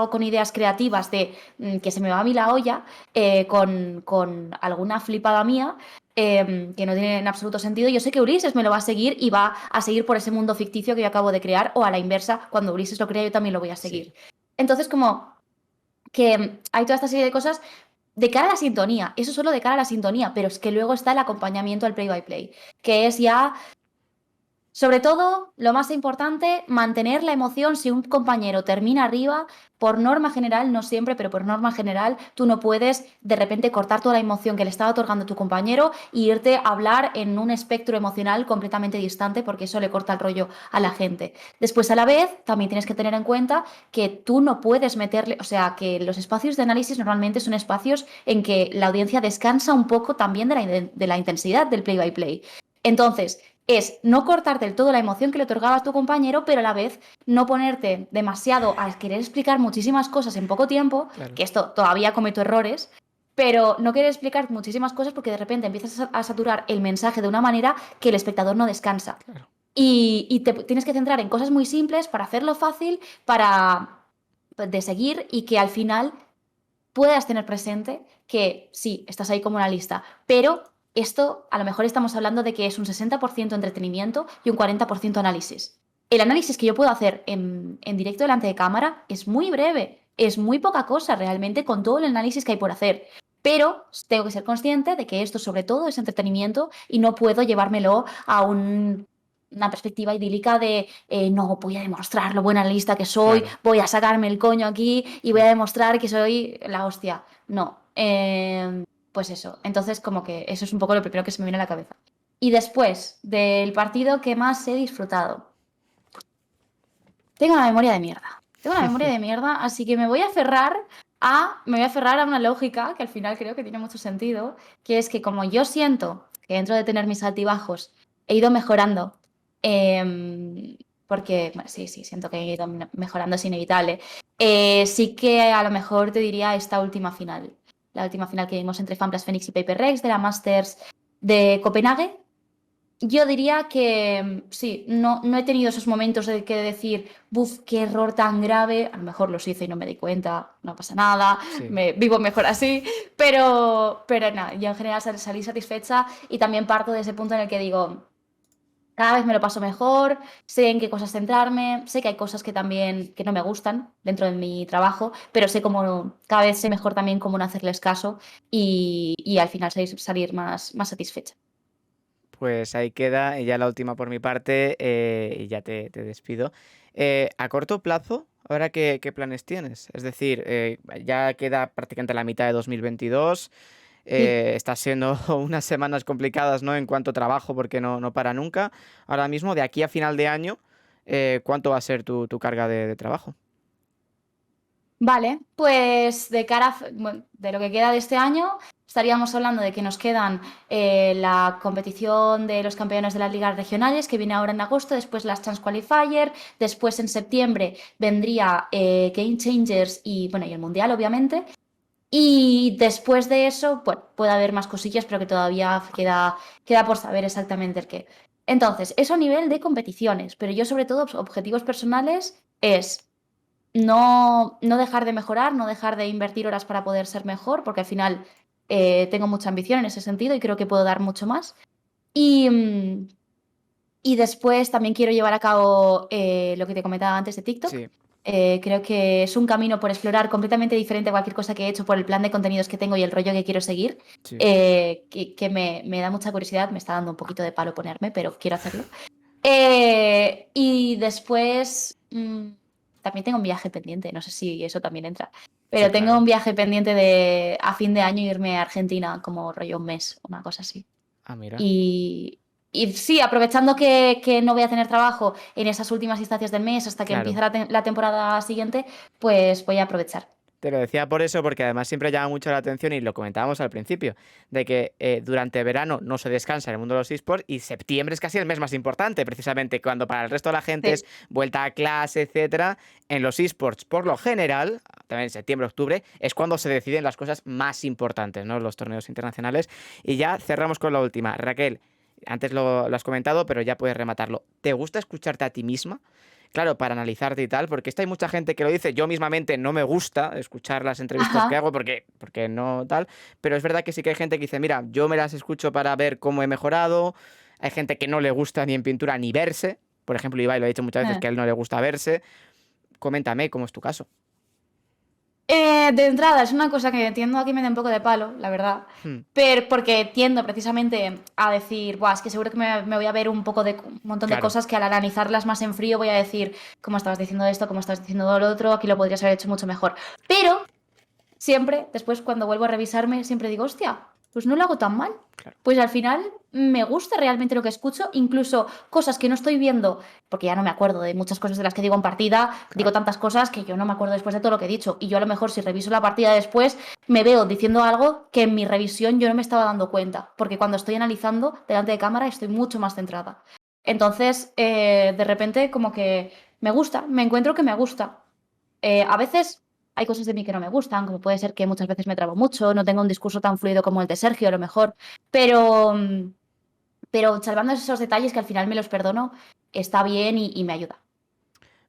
con ideas creativas de que se me va a mí la olla, con alguna flipada mía que no tiene en absoluto sentido, yo sé que Ulises me lo va a seguir y va a seguir por ese mundo ficticio que yo acabo de crear, o a la inversa, cuando Ulises lo crea, yo también lo voy a Sí. seguir. Entonces, como que hay toda esta serie de cosas de cara a la sintonía, eso solo de cara a la sintonía, pero es que luego está el acompañamiento al play-by-play, que es ya sobre todo, lo más importante, mantener la emoción. Si un compañero termina arriba, por norma general, no siempre, pero por norma general, tú no puedes de repente cortar toda la emoción que le estaba otorgando tu compañero e irte a hablar en un espectro emocional completamente distante, porque eso le corta el rollo a la gente. Después, a la vez, también tienes que tener en cuenta que tú no puedes meterle, o sea, que los espacios de análisis normalmente son espacios en que la audiencia descansa un poco también de la intensidad del play-by-play. Entonces, es no cortar del todo la emoción que le otorgaba a tu compañero, pero a la vez no ponerte demasiado a querer explicar muchísimas cosas en poco tiempo, Claro. que esto todavía cometo errores, pero no querer explicar muchísimas cosas porque de repente empiezas a saturar el mensaje de una manera que el espectador no descansa. Claro. Y te tienes que centrar en cosas muy simples para hacerlo fácil, para de seguir y que al final puedas tener presente que sí, estás ahí como una lista, pero esto a lo mejor estamos hablando de que es un 60% entretenimiento y un 40% análisis. El análisis que yo puedo hacer en directo delante de cámara es muy breve, es muy poca cosa realmente con todo el análisis que hay por hacer. Pero tengo que ser consciente de que esto sobre todo es entretenimiento y no puedo llevármelo a una perspectiva idílica de no, voy a demostrar lo buena lista que soy, Claro. voy a sacarme el coño aquí y voy a demostrar que soy la hostia. No, pues eso. Entonces, como que eso es un poco lo primero que se me viene a la cabeza. Y después del partido que más he disfrutado. Tengo una memoria de mierda. Tengo una memoria de mierda, así que me voy a aferrar a una lógica que al final creo que tiene mucho sentido, que es que como yo siento que dentro de tener mis altibajos he ido mejorando, em, porque, bueno, sí, siento que he ido mejorando, es inevitable, sí que a lo mejor te diría esta última final, la última final que vimos entre Fanplas Phoenix y Paper Rex de la Masters de Copenhague. Yo diría que sí, no he tenido esos momentos de que decir, buf, qué error tan grave. A lo mejor los hice y no me di cuenta, no pasa nada, Sí. vivo mejor así. Pero nada, yo en general salí satisfecha y también parto de ese punto en el que digo, cada vez me lo paso mejor, sé en qué cosas centrarme, sé que hay cosas que también que no me gustan dentro de mi trabajo, pero sé cómo, cada vez sé mejor también cómo no hacerles caso y al final salir más satisfecha. Pues ahí queda, y ya la última por mi parte, y ya te despido. A corto plazo, ¿ahora qué planes tienes? Es decir, ya queda prácticamente la mitad de 2022, Sí. está siendo unas semanas complicadas, ¿no? En cuanto a trabajo, porque no para nunca. Ahora mismo, de aquí a final de año, ¿cuánto va a ser tu carga de trabajo? Vale, pues de cara bueno, de lo que queda de este año, estaríamos hablando de que nos quedan la competición de los campeones de las ligas regionales, que viene ahora en agosto, después las Chance Qualifier, después en septiembre vendría Game Changers y, bueno, y el Mundial, obviamente. Y después de eso, bueno, puede haber más cosillas, pero que todavía queda por saber exactamente el qué. Entonces, eso a nivel de competiciones, pero yo sobre todo objetivos personales es no dejar de mejorar, no dejar de invertir horas para poder ser mejor, porque al final tengo mucha ambición en ese sentido y creo que puedo dar mucho más. Y, y después también quiero llevar a cabo lo que te comentaba antes de TikTok. Sí, Creo que es un camino por explorar completamente diferente a cualquier cosa que he hecho por el plan de contenidos que tengo y el rollo que quiero seguir, sí. que me da mucha curiosidad, me está dando un poquito de palo ponerme, pero quiero hacerlo. Y después también tengo un viaje pendiente, no sé si eso también entra, Sí, pero tengo claro. un viaje pendiente de a fin de año irme a Argentina como rollo un mes, una cosa así. Ah, mira. Y, y sí, aprovechando que no voy a tener trabajo en esas últimas instancias del mes hasta que empiece Claro. la temporada siguiente, pues voy a aprovechar. Te lo decía por eso, porque además siempre llama mucho la atención y lo comentábamos al principio, de que durante verano no se descansa en el mundo de los esports y septiembre es casi el mes más importante, precisamente cuando para el resto de la gente Sí. es vuelta a clase, etcétera. En los esports, por lo general, también en septiembre, octubre, es cuando se deciden las cosas más importantes, ¿no? Los torneos internacionales. Y ya cerramos con la última. Raquel, antes lo has comentado, pero ya puedes rematarlo. ¿Te gusta escucharte a ti misma? Claro, para analizarte y tal, porque esto hay mucha gente que lo dice, yo mismamente no me gusta escuchar las entrevistas que Ajá. hago porque no tal, pero es verdad que sí que hay gente que dice, mira, yo me las escucho para ver cómo he mejorado, hay gente que no le gusta ni en pintura ni verse, por ejemplo, Ibai lo ha dicho muchas veces que a él no le gusta verse, coméntame cómo es tu caso. De entrada, es una cosa que tiendo a que me dé un poco de palo, la verdad. Hmm, Pero porque tiendo precisamente a decir, Buah, es que seguro que me voy a ver un poco de un montón de claro, cosas que al analizarlas más en frío voy a decir, ¿cómo estabas diciendo esto? ¿Cómo estabas diciendo lo otro? Aquí lo podrías haber hecho mucho mejor. Pero siempre, después cuando vuelvo a revisarme, siempre digo, hostia, pues no lo hago tan mal. claro, Pues al final me gusta realmente lo que escucho, incluso cosas que no estoy viendo, porque ya no me acuerdo de muchas cosas de las que digo en partida, digo claro. tantas cosas que yo no me acuerdo después de todo lo que he dicho. Y yo a lo mejor si reviso la partida después, me veo diciendo algo que en mi revisión yo no me estaba dando cuenta, porque cuando estoy analizando delante de cámara estoy mucho más centrada. Entonces, de repente, como que me gusta, me encuentro que me gusta. A veces hay cosas de mí que no me gustan, como puede ser que muchas veces me trabo mucho, no tengo un discurso tan fluido como el de Sergio, a lo mejor, pero, pero salvando esos detalles que al final me los perdono, está bien y me ayuda.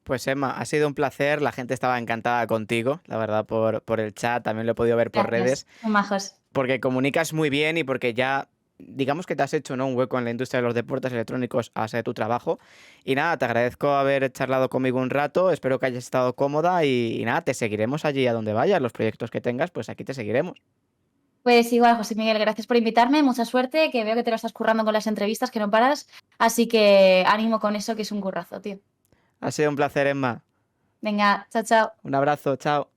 Pues Emma, ha sido un placer, la gente estaba encantada contigo, la verdad, por el chat, también lo he podido ver por Gracias, redes. muy majos. Porque comunicas muy bien y porque ya, digamos que te has hecho, ¿no?, un hueco en la industria de los deportes electrónicos a base de tu trabajo. Y nada, te agradezco haber charlado conmigo un rato, espero que hayas estado cómoda y nada, te seguiremos allí a donde vayas, los proyectos que tengas, pues aquí te seguiremos. Pues igual, José Miguel, gracias por invitarme, mucha suerte, que veo que te lo estás currando con las entrevistas, que no paras, así que ánimo con eso, que es un currazo, tío. Ha sido un placer, Emma. Venga, chao, chao. Un abrazo, chao.